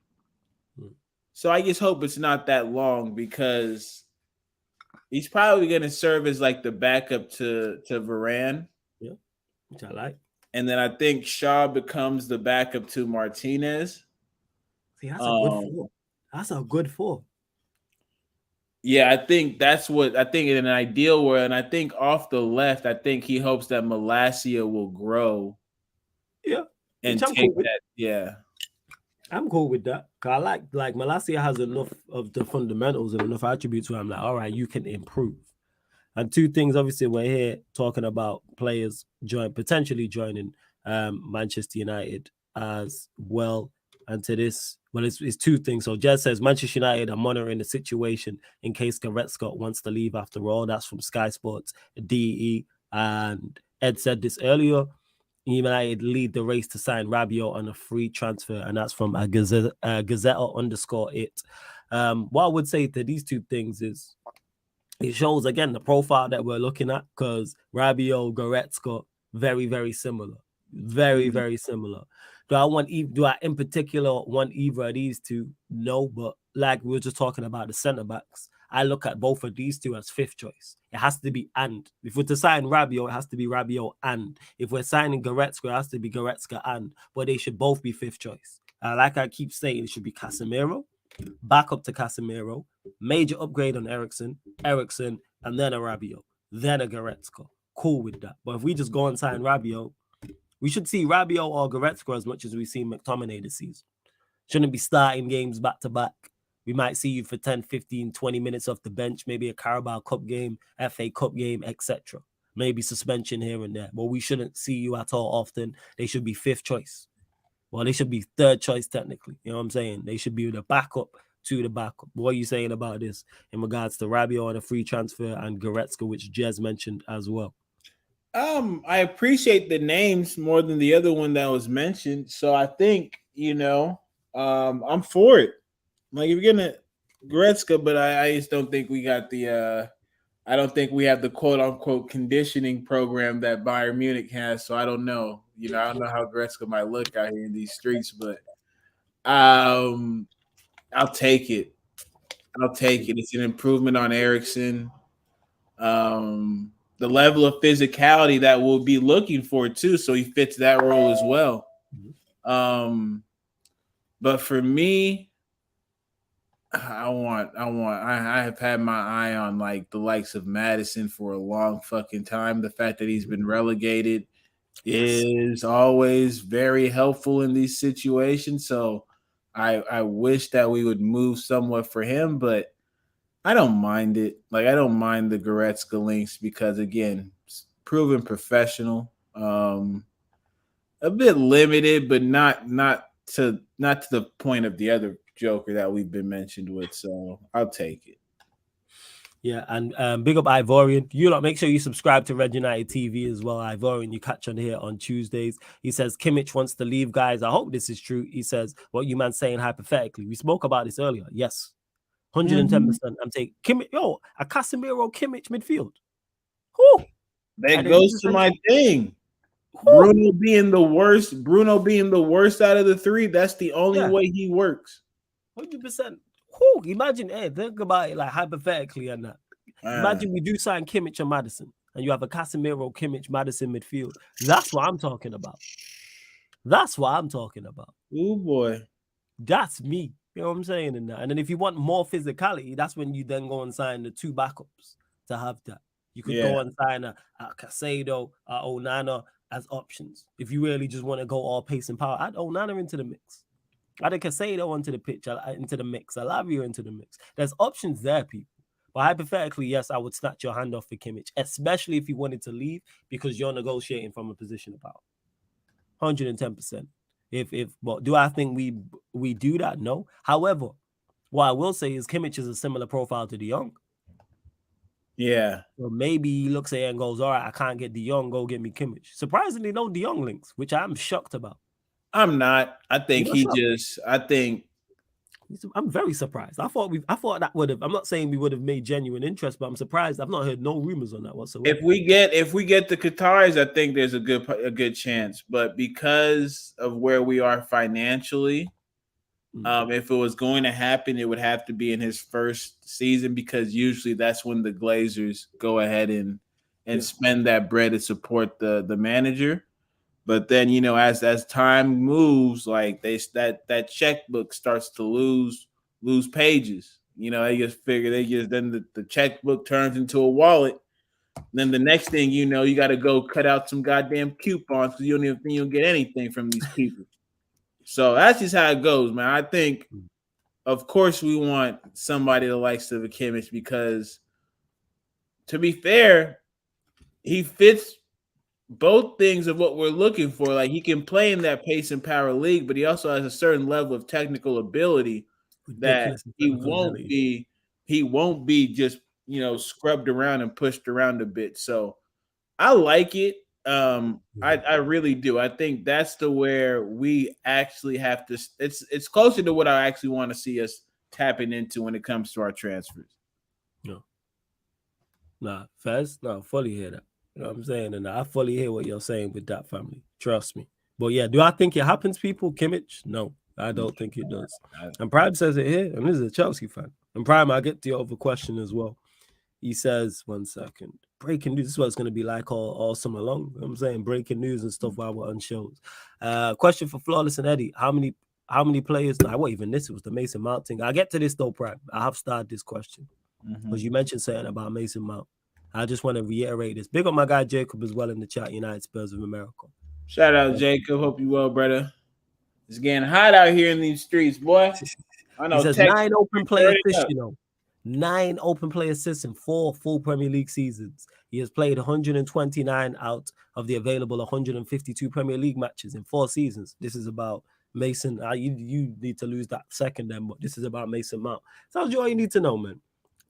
S2: So I just hope it's not that long because he's probably gonna serve as like the backup to Varane.
S1: Yeah, which I like.
S2: and then I think Shaw becomes the backup to Martinez.
S1: See, that's a good
S2: Um,
S1: four. That's a good four.
S2: yeah, I think that's what I think in an ideal world. And I think off the left, I think he hopes that Malacia will grow
S1: Yeah, which
S2: and
S1: I'm cool
S2: take
S1: with.
S2: that. Yeah.
S1: I'm cool with that. 'Cause I like Malasia has enough of the fundamentals and enough attributes where I'm like, all right, you can improve. And two things, obviously, we're here talking about players potentially joining Manchester United as well. And to this, well, it's two things. So Jez says Manchester United are monitoring the situation in case Goretzka wants to leave after all. That's from Sky Sports DE. And Ed said this earlier. United lead the race to sign Rabiot on a free transfer, and that's from a Gazetta _it. What I would say to these two things is it shows again the profile that we're looking at because Rabiot, Goretzka, very, very similar. Very,
S2: Mhm.
S1: very similar. Do I in particular want either of these two? No, but like we were just talking about the centre backs, I look at both of these two as fifth choice. It has to be and. If we're to sign Rabiot, it has to be Rabiot and. If we're signing Goretzka, it has to be Goretzka and. But they should both be fifth choice. Like I keep saying, it should be Casemiro, back up to Casemiro, major upgrade on Ericsson, and then a Rabiot, then a Goretzka. Cool with that. But if we just go and sign Rabiot, we should see Rabiot or Goretzka as much as we see McTominay this season. Shouldn't be starting games back to back. We might see you for 10, 15, 20 minutes off the bench, maybe a Carabao Cup game, FA Cup game, etc. Maybe suspension here and there. But we shouldn't see you at all often. They should be fifth choice. Well, they should be third choice technically. You know what I'm saying? They should be the backup to the backup. What are you saying about this in regards to Rabiot on a free transfer and Goretzka, which Jez mentioned as well?
S2: I appreciate the names more than the other one that was mentioned. So I think, I'm for it. Like if you're gonna Gretzka, but I just don't think we got the I don't think we have the quote unquote conditioning program that Bayern Munich has. So I don't know. I don't know how Gretzka might look out here in these streets, but um I'll take it. I'll take it. It's an improvement on Ericsson. The level of physicality that we'll be looking for too, so he fits that role as well. Um, but for me, I have had my eye on like the likes of Madison for a long fucking time. The fact that he's been relegated is always very helpful in these situations. So I wish that we would move somewhat for him, but I don't mind it. Like I don't mind the Goretzka links because again, proven professional. A bit limited, but not to the point of the other Joker that we've been mentioned with. So I'll take it.
S1: Yeah, and big up Ivorian. You lot, make sure you subscribe to Red United TV as well. Ivorian, you catch on here on Tuesdays. He says Kimmich wants to leave, guys. I hope this is true. He says, what you man saying hypothetically. We spoke about this earlier. Yes. 110%. I'm taking Kimmich. Yo, a Casemiro Kimmich midfield. Who?
S2: That goes to my thing. Bruno being the worst out of the three, that's the only way he works.
S1: 100%. Imagine, think about it like hypothetically and that. Imagine we do sign Kimmich and Madison, and you have a Casemiro, Kimmich, Madison midfield. That's what I'm talking about. That's what I'm talking about.
S2: Oh boy.
S1: That's me. You know what I'm saying? And then if you want more physicality, that's when you then go and sign the two backups to have that. You could go and sign a Casado, a Onana as options. If you really just want to go all pace and power, add Onana into the mix. Add a Casado onto the pitch, into the mix. Alavio into the mix. There's options there, people. But hypothetically, yes, I would snatch your hand off for Kimmich, especially if you wanted to leave because you're negotiating from a position of power. 110%. But do I think we do that? No. However, what I will say is Kimmich is a similar profile to De Jong.
S2: Yeah.
S1: So maybe he looks at it and goes, all right, I can't get De Jong, go get me Kimmich. Surprisingly, no De Jong links, which I'm shocked about.
S2: I'm not. I think
S1: I'm very surprised. I thought that would have. I'm not saying we would have made genuine interest, but I'm surprised. I've not heard no rumors on that whatsoever.
S2: If we get the Qataris, I think there's a good chance. But because of where we are financially, if it was going to happen, it would have to be in his first season because usually that's when the Glazers go ahead and spend that bread to support the manager. But then, as time moves, like that checkbook starts to lose pages. Then the checkbook turns into a wallet. Then the next thing you know, you got to go cut out some goddamn coupons because you don't even think you'll get anything from these people. So that's just how it goes, man. I think, of course, we want somebody the likes of a Kimmich because, to be fair, he fits both things of what we're looking for. Like, he can play in that pace and power league, but he also has a certain level of technical ability that he won't be just scrubbed around and pushed around a bit. So I like it. I really do. I think that's where we actually have to. It's closer to what I actually want to see us tapping into when it comes to our transfers.
S1: No, Fez, fully hear that. You know what I'm saying? And I fully hear what you're saying with that, family. Trust me. But yeah, do I think it happens, people? Kimmich? No, I don't think it does. And Prime says it here, and this is a Chelsea fan. And Prime, I'll get to your other question as well. He says, 1 second, breaking news. This is what it's going to be like all summer long. You know what I'm saying? Breaking news and stuff while we're on shows. Question for Flawless and Eddie. How many players? I wasn't even this. It was the Mason Mount thing. I'll get to this though, Prime. I have started this question because you mentioned something about Mason Mount. I just want to reiterate this. Big up my guy Jacob as well in the chat, United Spurs of America.
S2: Shout out, Jacob. Hope you well, brother. It's getting hot out here in these streets, boy. I know.
S1: He says 9 open play assists, 9 open play assists in 4 full Premier League seasons. He has played 129 out of the available 152 Premier League matches in 4 seasons. This is about Mason. You need to lose that second then, but this is about Mason Mount. Tells you all you need to know, man.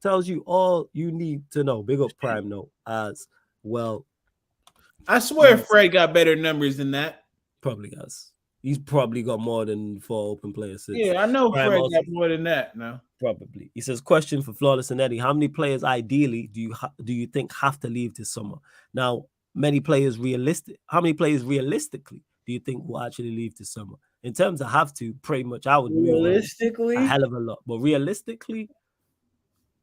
S1: Tells you all you need to know. Big up Prime note as well.
S2: I swear Fred got better numbers than that.
S1: Probably has. He's probably got more than 4 open play assists.
S2: Yeah, I know Prime Fred got more than that now.
S1: Probably. He says, question for Flawless and Eddie. How many players ideally do you think have to leave this summer? Now, how many players realistically do you think will actually leave this summer? In terms of have to, pretty much I would
S2: realistically
S1: a hell of a lot. But realistically,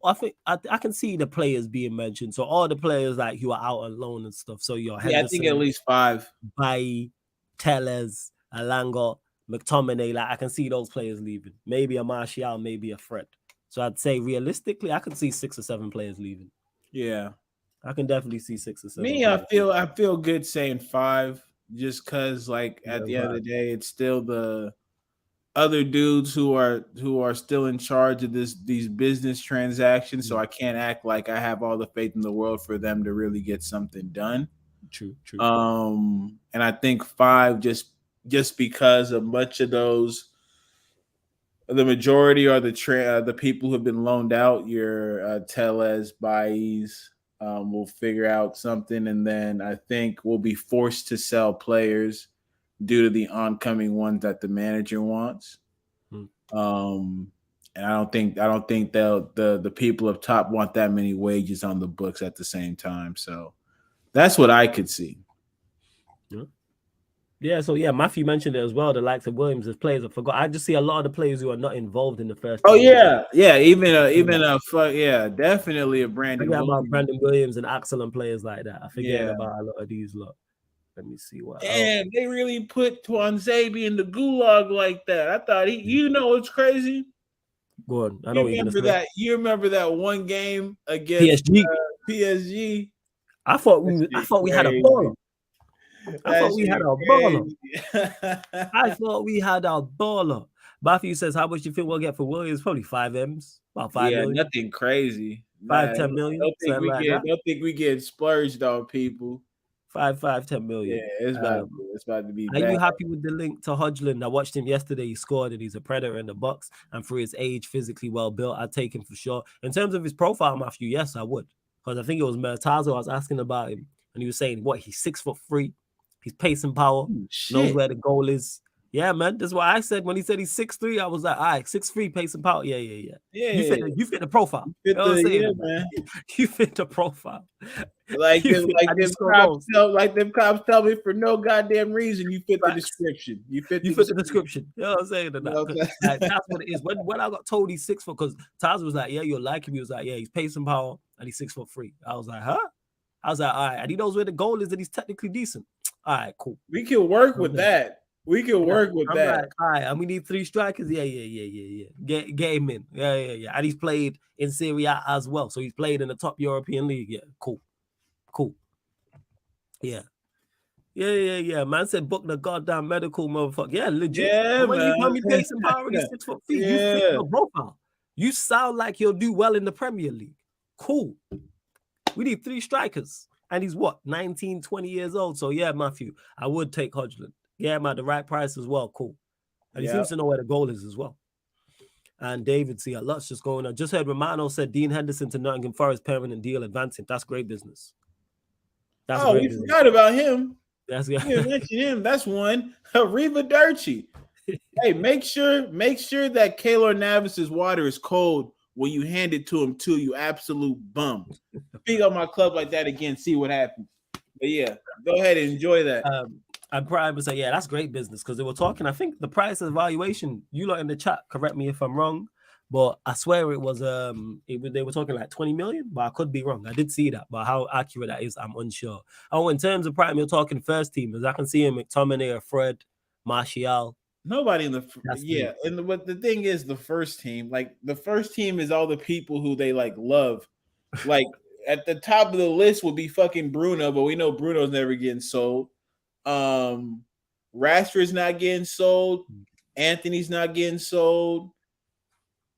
S1: I think I can see the players being mentioned. So all the players like who are out on loan and stuff. So your
S2: Henderson, I think at least 5.
S1: Bailly, Tellez, Alanga, McTominay, like I can see those players leaving. Maybe a Martial, maybe a Fred. So I'd say realistically, I could see 6 or 7 players leaving.
S2: Yeah,
S1: I can definitely see 6 or 7.
S2: Me, I feel good saying 5, just because like at the end of the day, it's still the other dudes who are still in charge of these business transactions. So I can't act like I have all the faith in the world for them to really get something done.
S1: True.
S2: And I think 5 just because of much of those, the majority are the people who have been loaned out. Your Tellez, Bailly's will figure out something, and then I think we'll be forced to sell players due to the oncoming ones that the manager wants. And I don't think the people up top want that many wages on the books at the same time. So that's what I could see.
S1: Yeah, so Matthew mentioned it as well. The likes of Williams as players. I forgot. I just see a lot of the players who are not involved in the first.
S2: Oh yeah, definitely a Brandon.
S1: About Brandon Williams and Axel and players like that. I forget about a lot of these lot. Let me see what.
S2: And they really put Tuanzebe in the gulag like that. I thought it's crazy.
S1: Go on. I know
S2: you remember that. You remember that one game against PSG?
S1: I thought we had a baller. I thought we had a baller. Matthew says, how much do you think we'll get for Williams? Probably 5 M's. About 5 million.
S2: Nothing crazy.
S1: 5-10 million.
S2: Don't think we get splurged on people.
S1: 5-10 million.
S2: Yeah, it's about to be.
S1: Are you happy with the link to Hodgland? I watched him yesterday. He scored, and he's a predator in the box. And for his age, physically well built, I'd take him for sure. In terms of his profile, Matthew, yes, I would, because I think it was Mertazo. I was asking about him, and he was saying, "What? He's 6'3". He's pace and power. Knows where the goal is. Yeah, man. That's what I said when he said he's 6'3". I was like, all right, 6'3", pace and power. Yeah. You fit the profile.
S2: You
S1: fit the profile.
S2: Like them cops tell me for no goddamn reason you fit the description. You fit the description.
S1: You know what I'm saying? Like, that's what it is. When I got told he's 6 foot, because Taz was like, yeah, you'll like him. He was like, yeah, he's pace and power and he's 6'3". I was like, huh? I was like, all right. And he knows where the goal is and he's technically decent. All right, cool.
S2: We can work
S1: I'm
S2: with
S1: there.
S2: that. We can work with
S1: I'm
S2: that.
S1: like, all right, and we need 3 strikers. Yeah. Get him in. Yeah. And he's played in Serie A as well. So he's played in the top European league. Yeah, cool. Yeah. Man said book the goddamn medical, motherfucker. Yeah, legit.
S2: Yeah,
S1: And when you
S2: man.
S1: come in pacing power, he's 6 foot feet. You fit
S2: Yeah.
S1: your profile. You sound like you'll do well in the Premier League. Cool. We need 3 strikers. And he's what? 19, 20 years old. So yeah, Matthew, I would take Hodgson. Yeah, man, the right price as well. Cool. And he seems to know where the goal is as well. And David, see, a lot's just going on. Just heard Romano said Dean Henderson to Nottingham Forest permanent deal advancing. That's great business. That's
S2: we forgot about him.
S1: That's
S2: You mentioned him. That's one. Arrivederci. Hey, make sure that Keylor Navas's water is cold when you hand it to him too. You absolute bum. Speak on my club like that again. See what happens. But yeah, go ahead and enjoy that.
S1: I'd probably say, yeah, that's great business because they were talking. I think the price of valuation, you lot in the chat, correct me if I'm wrong, but I swear it was they were talking like 20 million, but I could be wrong. I did see that, but how accurate that is, I'm unsure. Oh, in terms of prime, you're talking first teamers. I can see him McTominay, Fred, Martial.
S2: Nobody in the and what the thing is, the first team is all the people who they like love. Like at the top of the list would be fucking Bruno, but we know Bruno's never getting sold. Rashford's not getting sold. Anthony's not getting sold.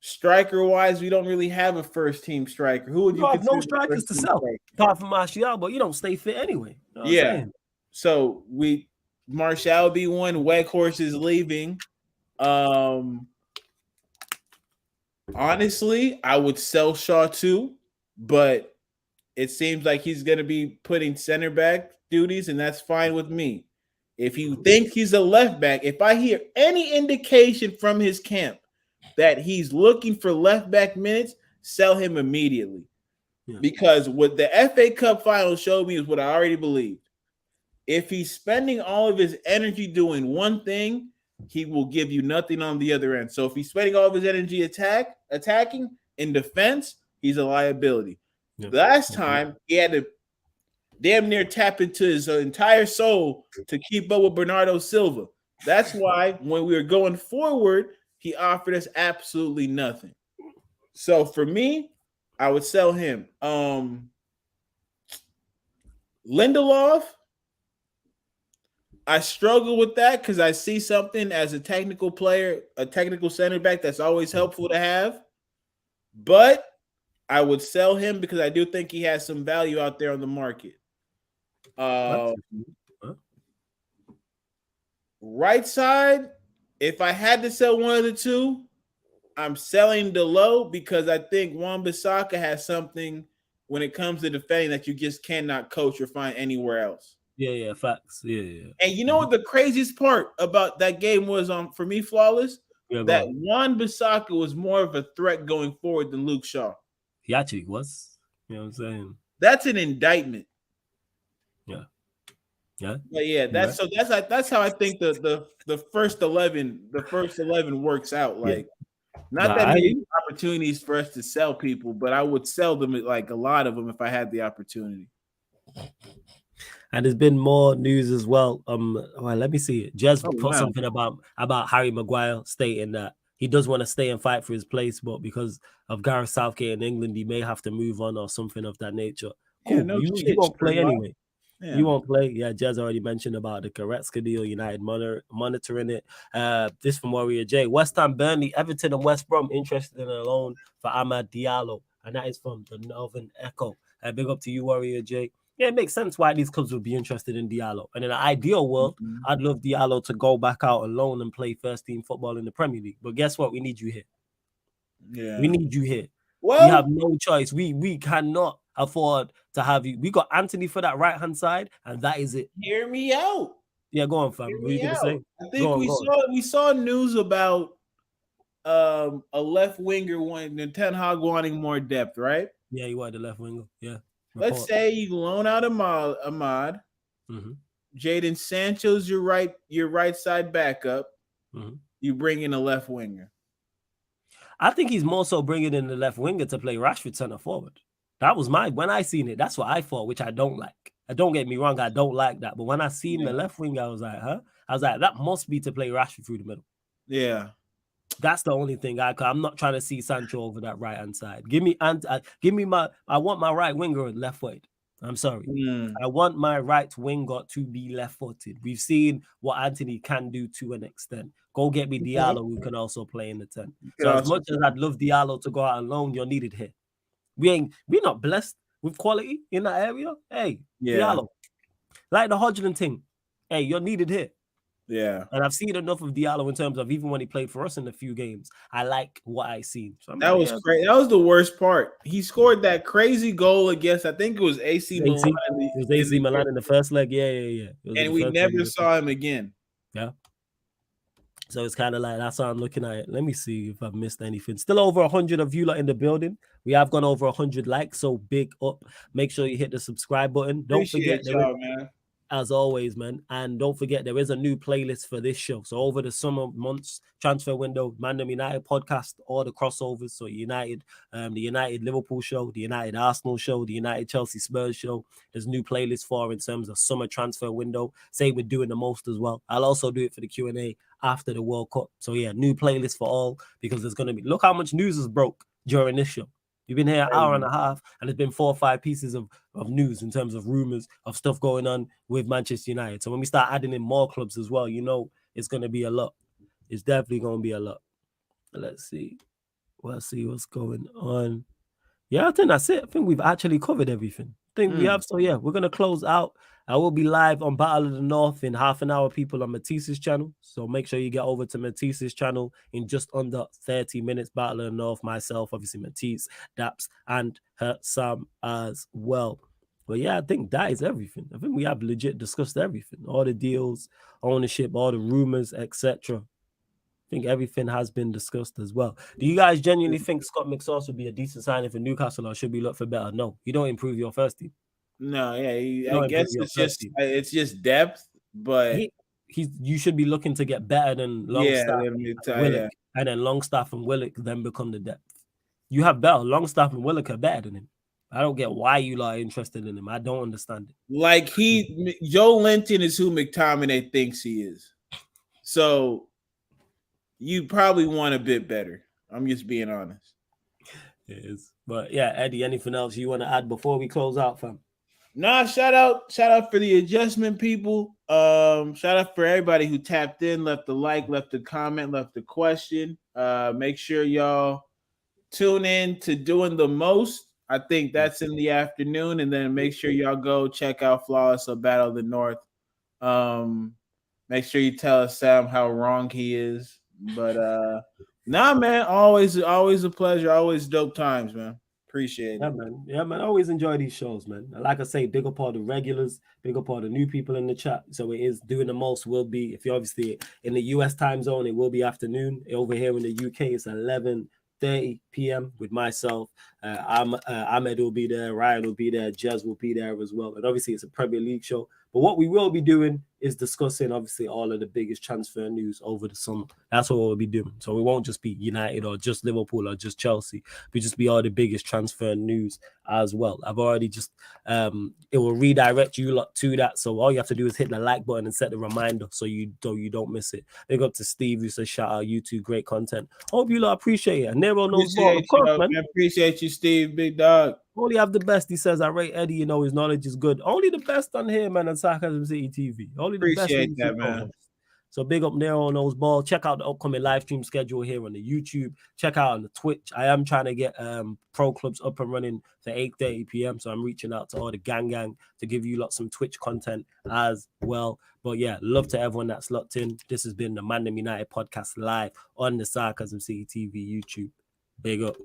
S2: Striker wise, we don't really have a first team striker. Who would you
S1: have no strikers to sell apart from Martial, but you don't stay fit anyway. You know
S2: so Martial be one. Weghorst is leaving. Honestly, I would sell Shaw too, but it seems like he's going to be putting center back duties, and that's fine with me. If you think he's a left back, if I hear any indication from his camp that he's looking for left back minutes, sell him immediately. Yeah. Because what the FA Cup final showed me is what I already believed. If he's spending all of his energy doing one thing, he will give you nothing on the other end. So if he's spending all of his energy attacking in defense, he's a liability. Yeah. Last time he had to damn near tap into his entire soul to keep up with Bernardo Silva. That's why when we were going forward, he offered us absolutely nothing. So for me, I would sell him. Lindelof, I struggle with that because I see something as a technical player, a technical center back that's always helpful to have. But I would sell him because I do think he has some value out there on the market. Right side, if I had to sell one of the two, I'm selling Delo because I think Wan-Bissaka has something when it comes to defending that you just cannot coach or find anywhere else.
S1: Yeah, facts. Yeah.
S2: And you know what the craziest part about that game was for me, Flawless? That Wan-Bissaka was more of a threat going forward than Luke Shaw.
S1: He actually was. You know what I'm saying?
S2: That's an indictment.
S1: Yeah.
S2: But yeah, that's how I think the first 11 works out. Like not that many opportunities for us to sell people, but I would sell them like a lot of them if I had the opportunity.
S1: And there's been more news as well. Well, let me see it. Jez put something about Harry Maguire stating that he does want to stay and fight for his place, but because of Gareth Southgate in England, he may have to move on or something of that nature. Cool. Yeah, you won't play anyway. Yeah. You won't play. Yeah, Jez already mentioned about the Goretzka deal. United monitoring it. This from Warrior J. West Ham, Burnley, Everton, and West Brom interested in a loan for Amad Diallo, and that is from the Northern Echo. Big up to you, Warrior J. Yeah, it makes sense why these clubs would be interested in Diallo. And in an ideal world, I'd love Diallo to go back out alone and play first team football in the Premier League. But guess what? We need you here.
S2: Yeah,
S1: we need you here. Well, we have no choice. We cannot afford to have you. We got Anthony for that right hand side, and that is it.
S2: Hear me out.
S1: Yeah, go on, fam. What are you gonna say?
S2: I think we saw news about a left winger wanting Ten Hag wanting more depth, right?
S1: Yeah, you wanted the left winger. Yeah.
S2: Let's say you loan out Ahmad. Jadon Sancho's your right side backup. You bring in a left winger.
S1: I think he's more so bringing in the left winger to play Rashford center forward. That was when I seen it. That's what I thought, which I don't like. Don't get me wrong, I don't like that. But when I seen the left wing, I was like, huh? I was like, that must be to play Rashford through the middle.
S2: Yeah.
S1: That's the only thing I'm not trying to see Sancho over that right hand side. Give me I want my right winger left footed. I'm sorry. I want my right winger to be left footed. We've seen what Anthony can do to an extent. Go get me Diallo, who can also play in the 10. So as much as I'd love Diallo to go out on loan, you're needed here. We're not blessed with quality in that area. Hey, Diallo, like the Hodgson thing. Hey, you're needed here.
S2: Yeah.
S1: And I've seen enough of Diallo in terms of even when he played for us in a few games. I like what I seen. So
S2: that was crazy. That was the worst part. He scored that crazy goal against, I think it was AC Milan.
S1: It was AC Milan in the first leg. Yeah.
S2: And we never saw him again.
S1: Yeah. So it's kind of like, that's how I'm looking at it. Let me see if I've missed anything. Still over 100 of you lot in the building. We have gone over 100 likes, so big up. Make sure you hit the subscribe button. Don't forget,
S2: y'all, man.
S1: As always, man. And don't forget, there is a new playlist for this show. So over the summer months, transfer window, ManDem United podcast, all the crossovers. So United, the United Liverpool show, the United Arsenal show, the United Chelsea Spurs show. There's new playlists for in terms of summer transfer window. Say we're doing the most as well. I'll also do it for the Q&A after the World Cup. So yeah, new playlist for all, because there's going to be, look how much news is broke during this show. You've been here an hour and a half, and there's been 4 or 5 pieces of news in terms of rumors of stuff going on with Manchester United. So when we start adding in more clubs as well, it's going to be a lot. It's definitely going to be a lot. Let's see. Let's see what's going on. Yeah, I think that's it. I think we've actually covered everything. I think we have. So yeah, we're going to close out. I will be live on Battle of the North in half an hour, people, on Matisse's channel. So make sure you get over to Matisse's channel in just under 30 minutes. Battle of the North, myself, obviously Matisse, Daps, and her Sam as well. But yeah, I think that is everything. I think we have legit discussed everything. All the deals, ownership, all the rumors, etc. I think everything has been discussed as well. Do you guys genuinely think Scott McSauce would be a decent signing for Newcastle, or should we look for better? No, you don't improve your first team.
S2: No, yeah, I guess it's just depth, but
S1: you should be looking to get better than Longstaff, Willock, and then Longstaff and Willock then become the depth. You have better. Longstaff and Willock are better than him. I don't get why you are interested in him. I don't understand it.
S2: Like Joe Linton is who McTominay thinks he is. So you probably want a bit better. I'm just being honest.
S1: It is. But yeah, Eddie, anything else you want to add before we close out, fam?
S2: Nah, shout out for the adjustment people. Shout out for everybody who tapped in, left a like, left a comment, left a question. Make sure y'all tune in to Doing the Most. I think that's in the afternoon, and then make sure y'all go check out Flawless or Battle of the North. Make sure you tell Sam how wrong he is. But nah, man, always a pleasure, always dope times, man. Appreciate it.
S1: Yeah, man. I always enjoy these shows, man. Like I say, big up all the regulars, big up all the new people in the chat. So it is Doing the Most will be, if you're obviously in the US time zone, it will be afternoon. Over here in the UK, it's 11:30 p.m. with myself. Ahmed will be there, Ryan will be there, Jez will be there as well. And obviously it's a Premier League show. But what we will be doing is discussing, obviously, all of the biggest transfer news over the summer. That's what we'll be doing. So we won't just be United or just Liverpool or just Chelsea. We just be all the biggest transfer news as well. I've already just, it will redirect you lot to that. So all you have to do is hit the like button and set the reminder so you don't miss it. Big up to Steve who says, shout out YouTube, great content. Hope you lot appreciate it. And Nero knows more. Of course, man.
S2: Appreciate you, Steve, big dog.
S1: Only have the best. He says, I rate Eddie, his knowledge is good. Only the best on here, man, on Sarcasm City TV. Only the
S2: Appreciate
S1: best.
S2: That, man.
S1: So big up Nero knows ball. Check out the upcoming live stream schedule here on the YouTube. Check out on the Twitch. I am trying to get pro clubs up and running for 8:30 p.m. So I'm reaching out to all the gang to give you lots some Twitch content as well. But yeah, love to everyone that's locked in. This has been the ManDem United podcast live on the Sarcasm City TV YouTube. Big up.